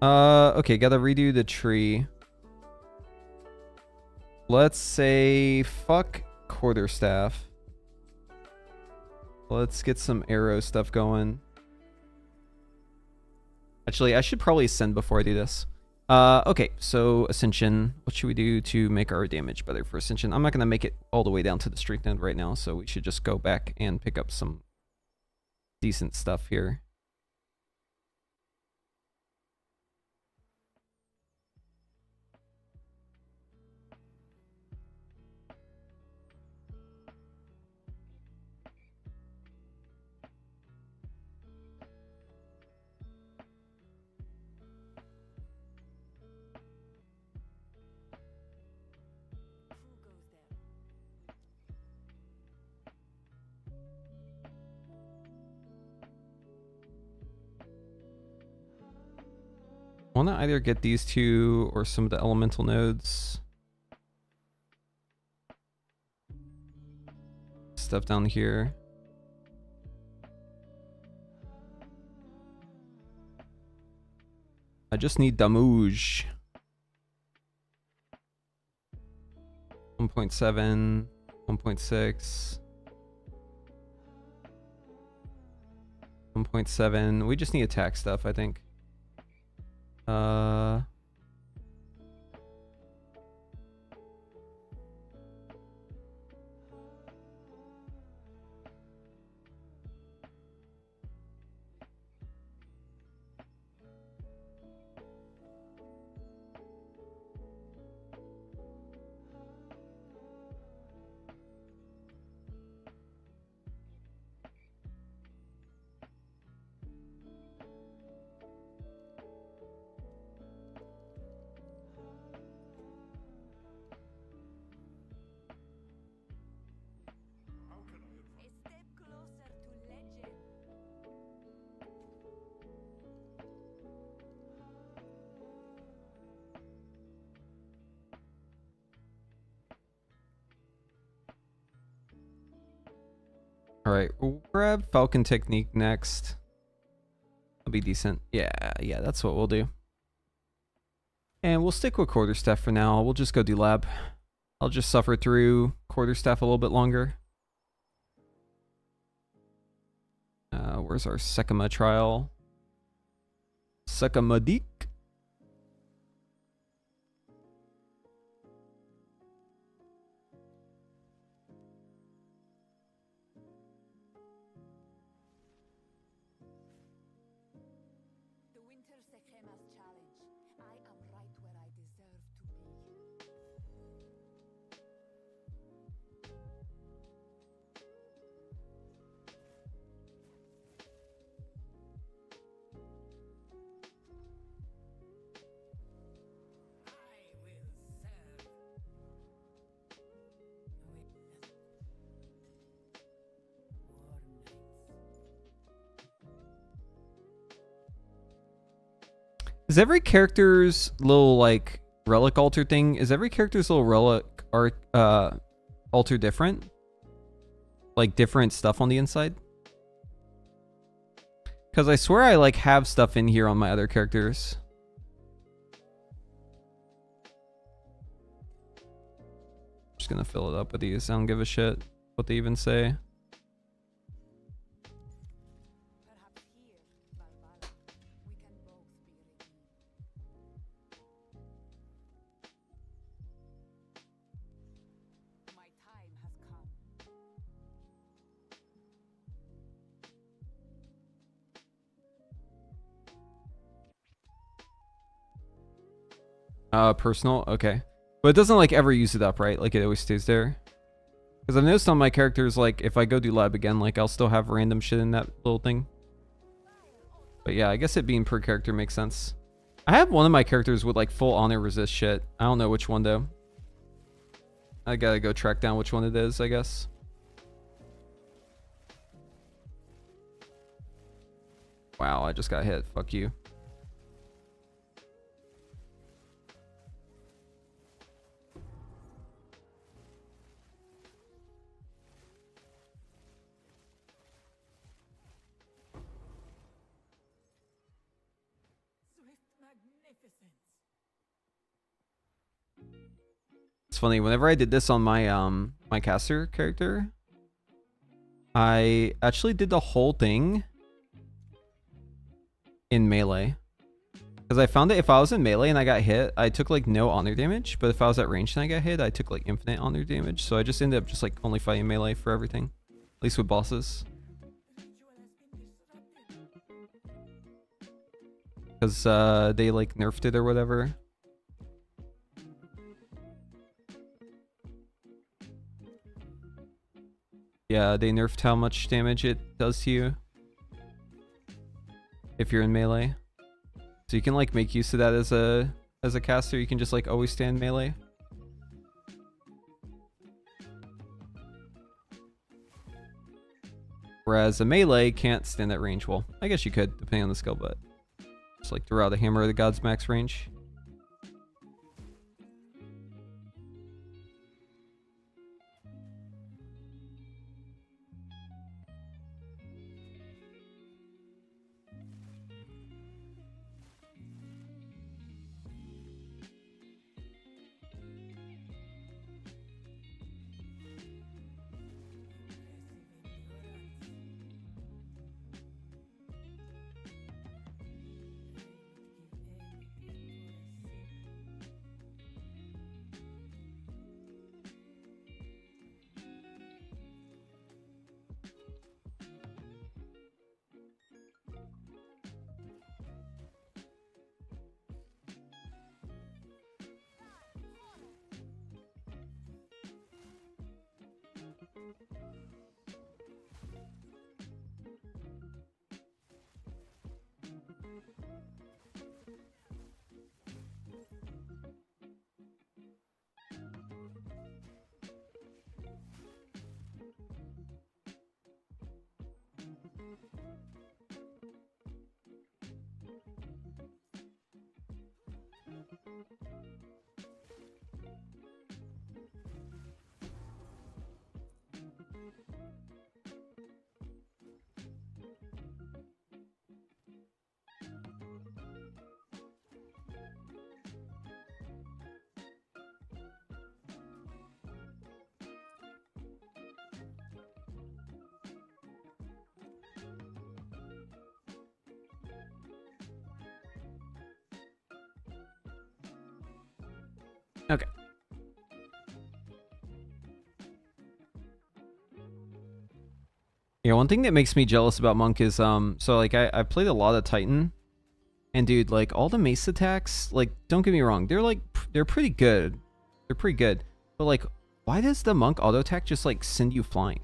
Okay, gotta redo the tree. Let's say fuck quarterstaff. Let's get some arrow stuff going. Actually, I should probably ascend before I do this. Okay, so Ascension. What should we do to make our damage better for Ascension? I'm not going to make it all the way down to the strength node right now, so we should just go back and pick up some decent stuff here. Who goes there? Want to either get these two or some of the elemental nodes. Stuff down here. I just need damage. 1.7, 1.6, 1.7. We just need attack stuff, I think. A step closer to legend. All right, we'll grab Falcon Technique next. That'll be decent. Yeah, that's what we'll do. And we'll stick with Quarterstaff for now. We'll just go do lab. I'll just suffer through Quarterstaff a little bit longer. Where's our Sekima trial? Sekamadik. The winter Sekema's challenge. I am right where I deserve to be. Is every character's little like relic altar thing? Is every character's little relic art altar different? Like different stuff on the inside? Because I swear I like have stuff in here on my other characters. Just gonna fill it up with these. I don't give a shit what they even say. Perhaps here, Barbara, we can both be redeemed. My time has come. Personal, okay. But it doesn't like ever use it up, right? Like it always stays there. Because I've noticed on my characters, like if I go do lab again, like I'll still have random shit in that little thing. But yeah, I guess it being per character makes sense. I have one of my characters with like full honor resist shit. I don't know which one though. I gotta go track down which one it is, I guess. Wow, I just got hit. Fuck you. It's funny, whenever I did this on my my caster character, I actually did the whole thing in melee. Because I found that if I was in melee and I got hit, I took like no honor damage. But if I was at range and I got hit, I took like infinite honor damage. So I just ended up just like only fighting melee for everything. At least with bosses. Because they like nerfed it or whatever. Yeah, they nerfed how much damage it does to you if you're in melee. So you can like make use of that as a caster. You can just like always stand melee. Whereas a melee can't stand that range. Well, I guess you could, depending on the skill, but just like throw out a hammer of the god's max range. Okay. Yeah, one thing that makes me jealous about Monk is so like I played a lot of Titan, and dude, like all the mace attacks, like don't get me wrong, they're pretty good. They're pretty good. But like, why does the Monk auto attack just like send you flying?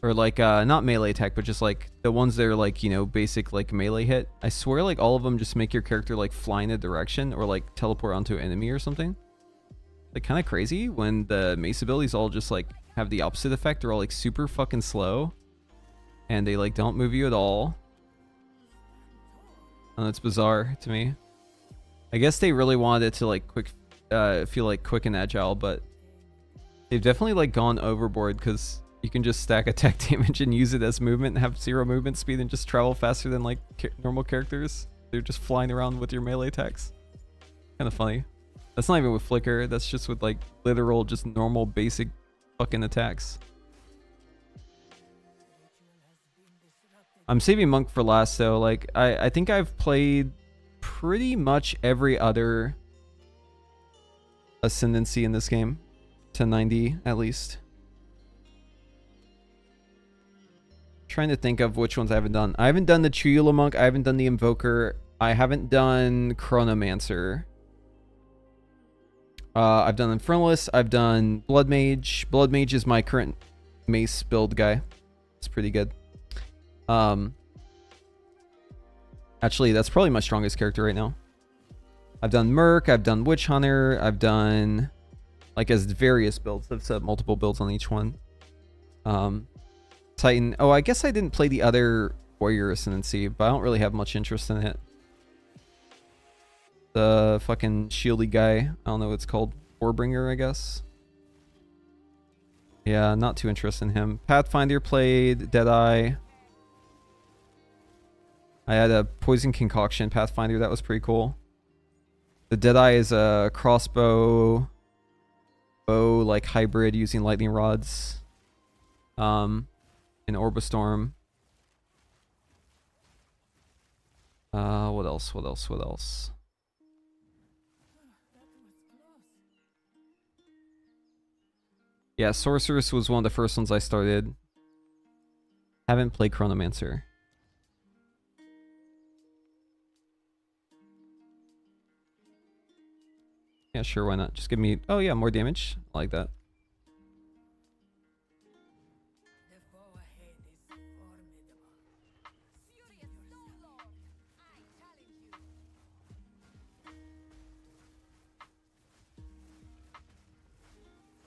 Or like not melee attack, but just like the ones that are like, you know, basic like melee hit. I swear like all of them just make your character like fly in a direction or like teleport onto an enemy or something. Like kind of crazy when the mace abilities all just like have the opposite effect. They're all like super fucking slow and they like don't move you at all. And it's bizarre to me. I guess they really wanted it to like feel like quick and agile, but they've definitely like gone overboard because you can just stack attack damage and use it as movement and have 0 movement speed and just travel faster than like normal characters. They're just flying around with your melee attacks. Kind of funny. That's not even with flicker. That's just with like literal, just normal basic fucking attacks. I'm saving Monk for last though. Like I think I've played pretty much every other ascendancy in this game to 90 at least. Trying to think of which ones I haven't done. I haven't done the Chuyula Monk. I haven't done the Invoker. I haven't done Chronomancer. I've done Infernalist. I've done Blood Mage. Blood Mage is my current mace build guy. It's pretty good. Actually, that's probably my strongest character right now. I've done Merc. I've done Witch Hunter. I've done like as various builds. I've set multiple builds on each one. Titan. Oh, I guess I didn't play the other Warrior Ascendancy, but I don't really have much interest in it. The fucking shieldy guy. I don't know what it's called. Warbringer, I guess. Yeah, not too interested in him. Pathfinder played. Deadeye. I had a Poison Concoction Pathfinder. That was pretty cool. The Deadeye is a crossbow bow like hybrid using lightning rods. An Orbistorm. What else? What else? What else? Yeah, Sorceress was one of the first ones I started. Haven't played Chronomancer. Yeah, sure, why not? Just give me... Oh yeah, more damage. I like that. Furious Stone Lord, I challenge you.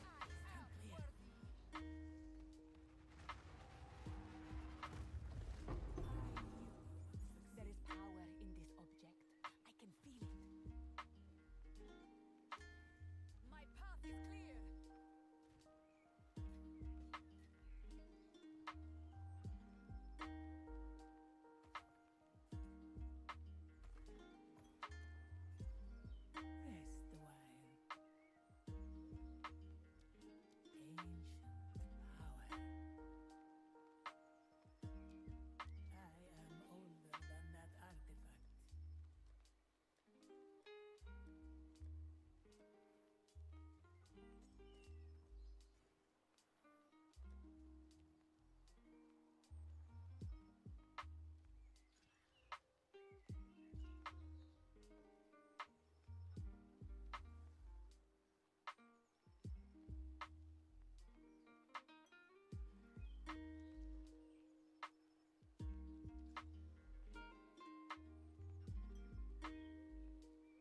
I am worthy. There is power in this object. I can feel it. My path is clear. Rest a while. Ancient power. I am older than that artifact.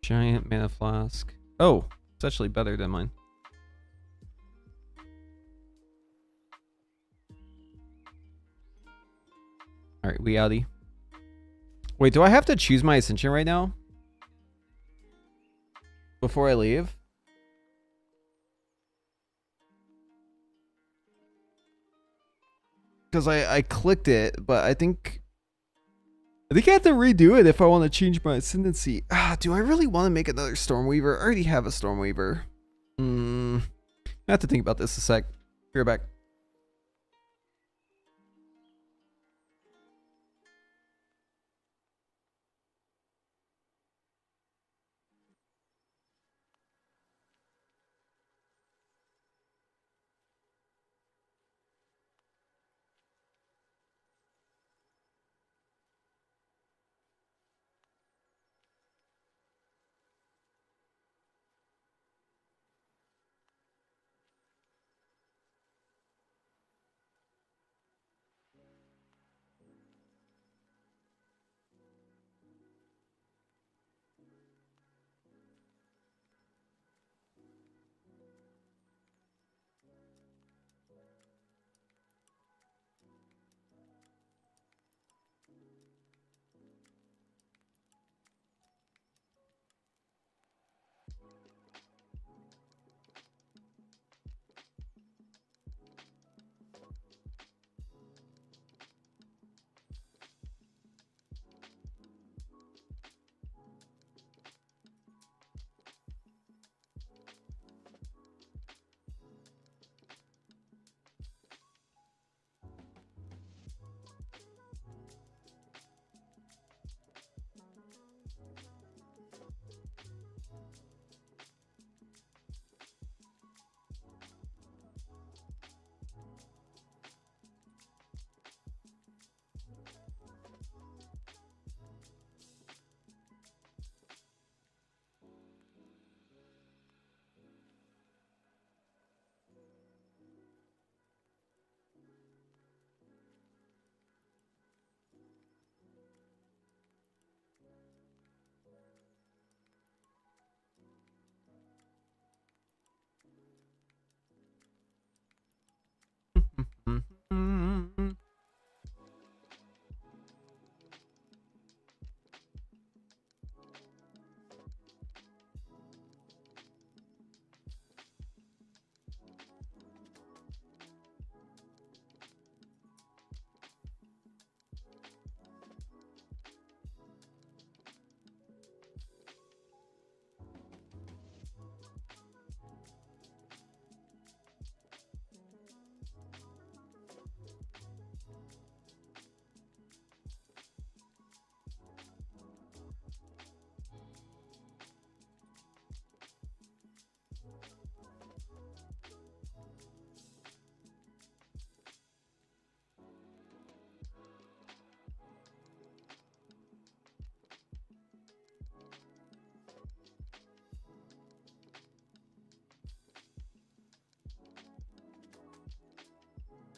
Giant mana flask. Oh, it's actually better than mine. Alright, we outie. Wait, do I have to choose my Ascension right now? Before I leave? Because I clicked it, but I think I have to redo it if I want to change my ascendancy. Do I really want to make another Stormweaver? I already have a Stormweaver. I have to think about this a sec. Be right back.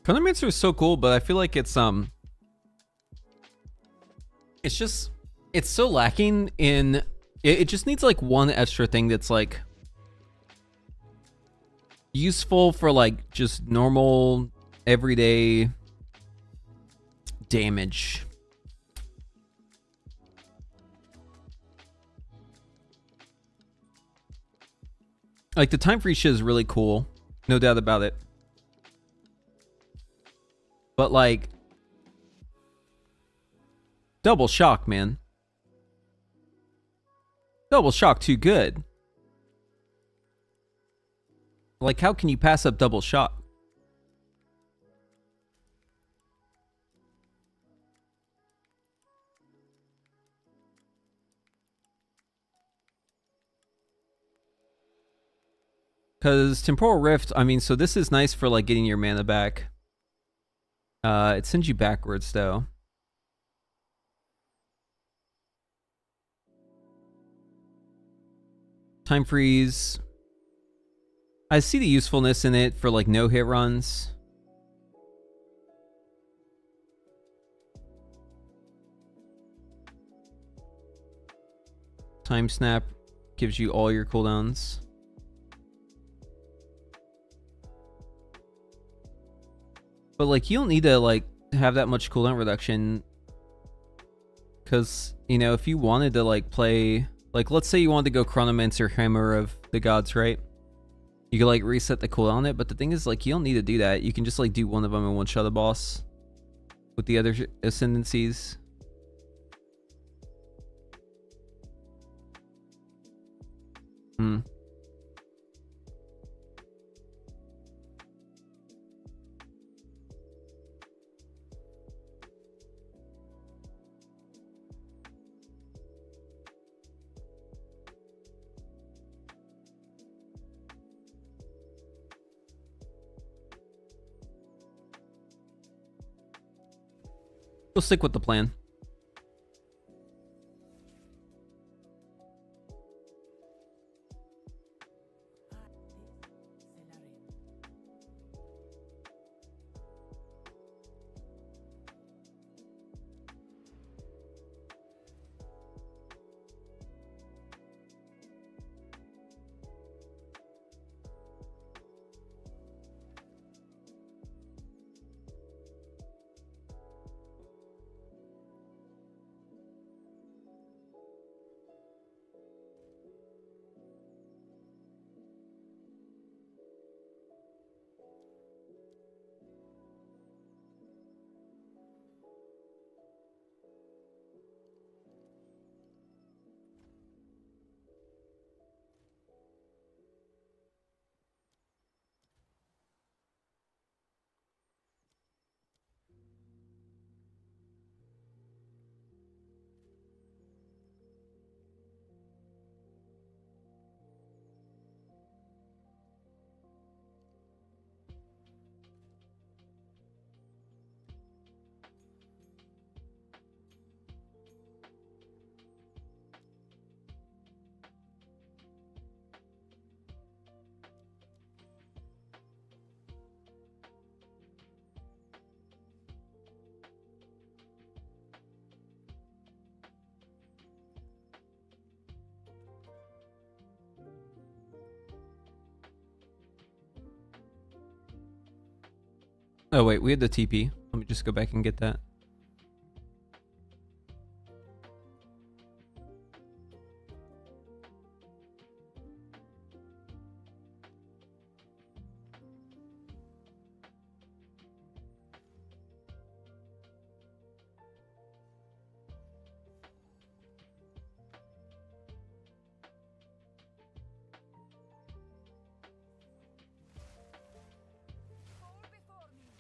Chronomancer is so cool, but I feel like it's just it's so lacking in it just needs like one extra thing that's like useful for like just normal everyday damage. Like the time freeze shit is really cool, no doubt about it. But like double shock, man. Double shock too good. Like how can you pass up double shock? Because Temporal Rift, I mean, so this is nice for like getting your mana back. It sends you backwards though. Time freeze. I see the usefulness in it for like no hit runs. Time snap gives you all your cooldowns. But like you don't need to like have that much cooldown reduction. Cause, you know, if you wanted to like play, like let's say you wanted to go Chronomancer Hammer of the Gods, right? You could like reset the cooldown on it, but the thing is like you don't need to do that. You can just like do one of them and one shot a boss with the other ascendancies. Hmm. We'll stick with the plan. Oh wait, we had the TP. Let me just go back and get that. Fall before me.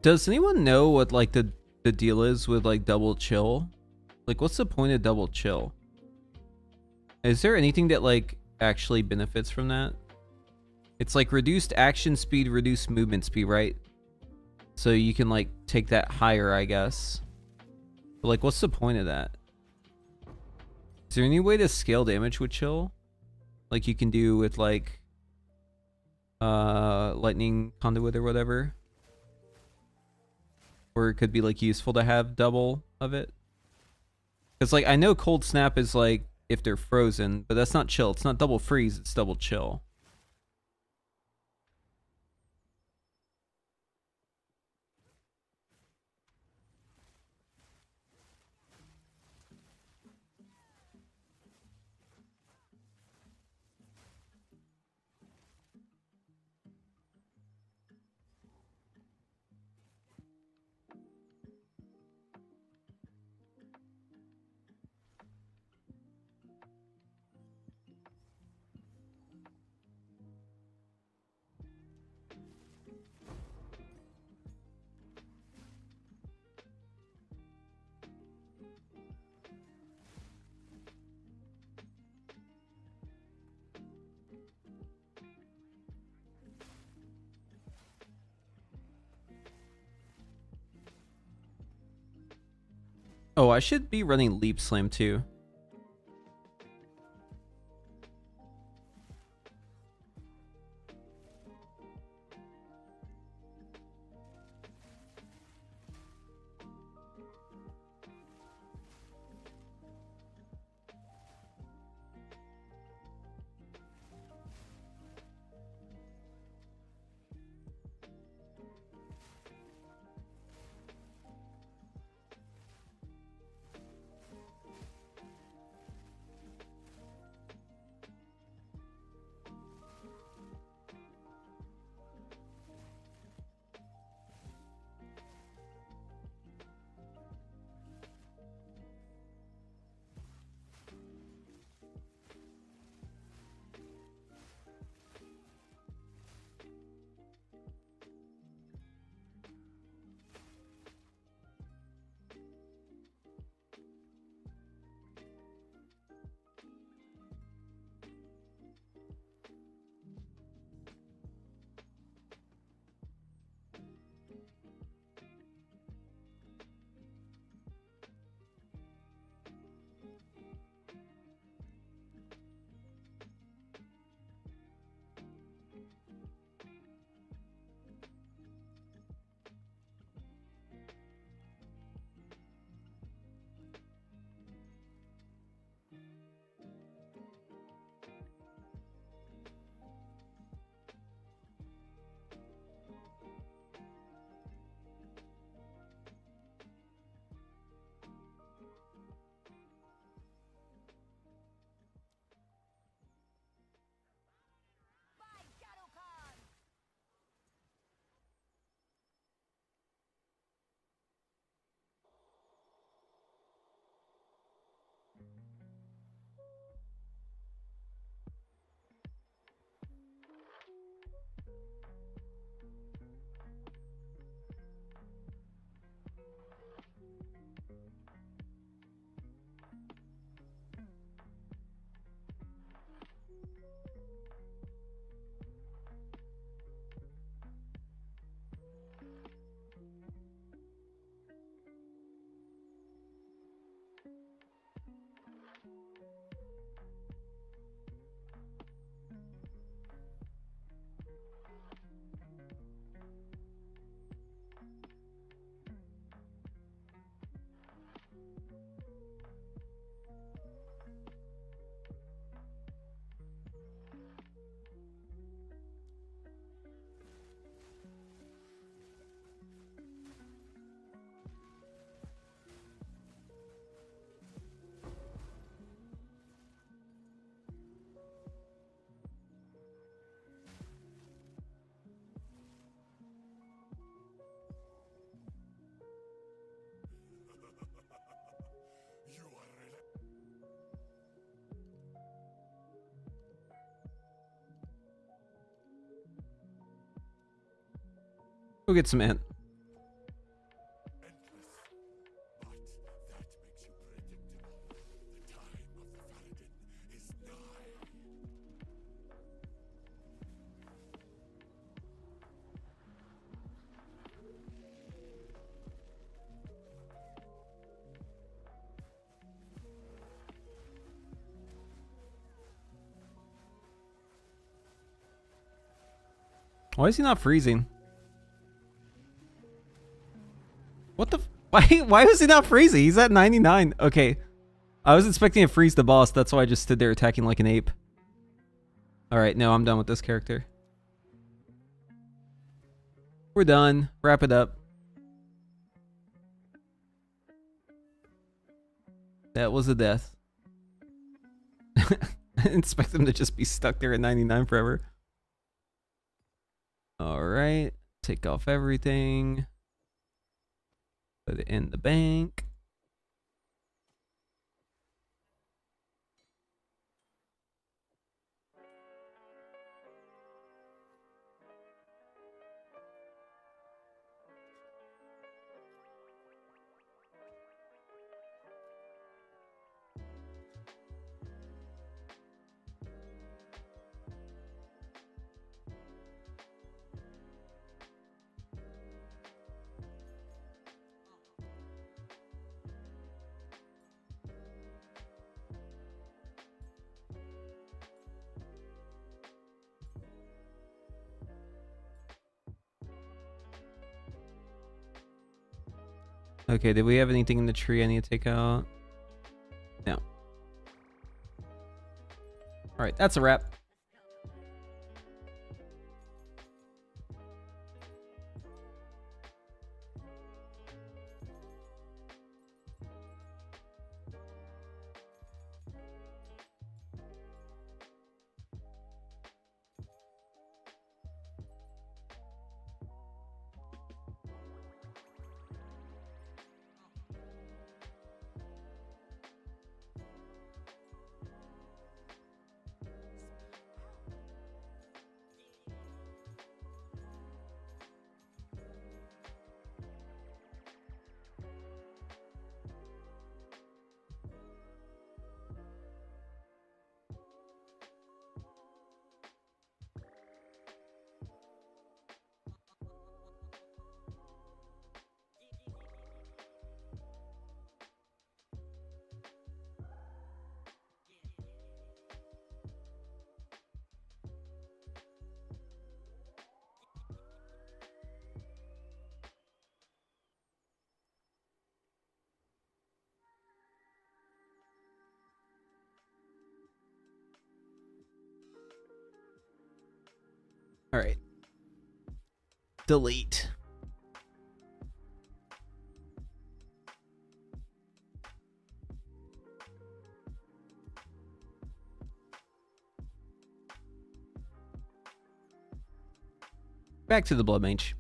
Does anyone know what like the deal is with like double chill? Like, what's the point of double chill? Is there anything that like actually benefits from that? It's like reduced action speed, reduced movement speed, right? So you can like take that higher, I guess. But like, what's the point of that? Is there any way to scale damage with chill? Like you can do with like lightning conduit or whatever? Or it could be like useful to have double of it. Because like I know cold snap is like if they're frozen, but that's not chill. It's not double freeze, it's double chill. Oh, I should be running Leap Slam too. Go get some ant. Why is he not freezing? What the? Why was he not freezing? He's at 99. Okay. I was expecting to freeze the boss. That's why I just stood there attacking like an ape. Alright, no, I'm done with this character. We're done. Wrap it up. That was a death. I didn't expect them to just be stuck there at 99 forever. Alright. Take off everything. Put it in the bank. Okay, did we have anything in the tree I need to take out? No. Alright, that's a wrap. Alright. Delete. Back to the Blood Mage.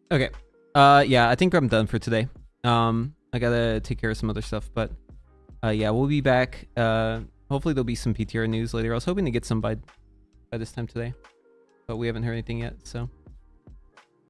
Okay. Yeah, I think I'm done for today. I gotta take care of some other stuff, but yeah, we'll be back. Hopefully there'll be some PTR news later. I was hoping to get some by this time today, but we haven't heard anything yet, so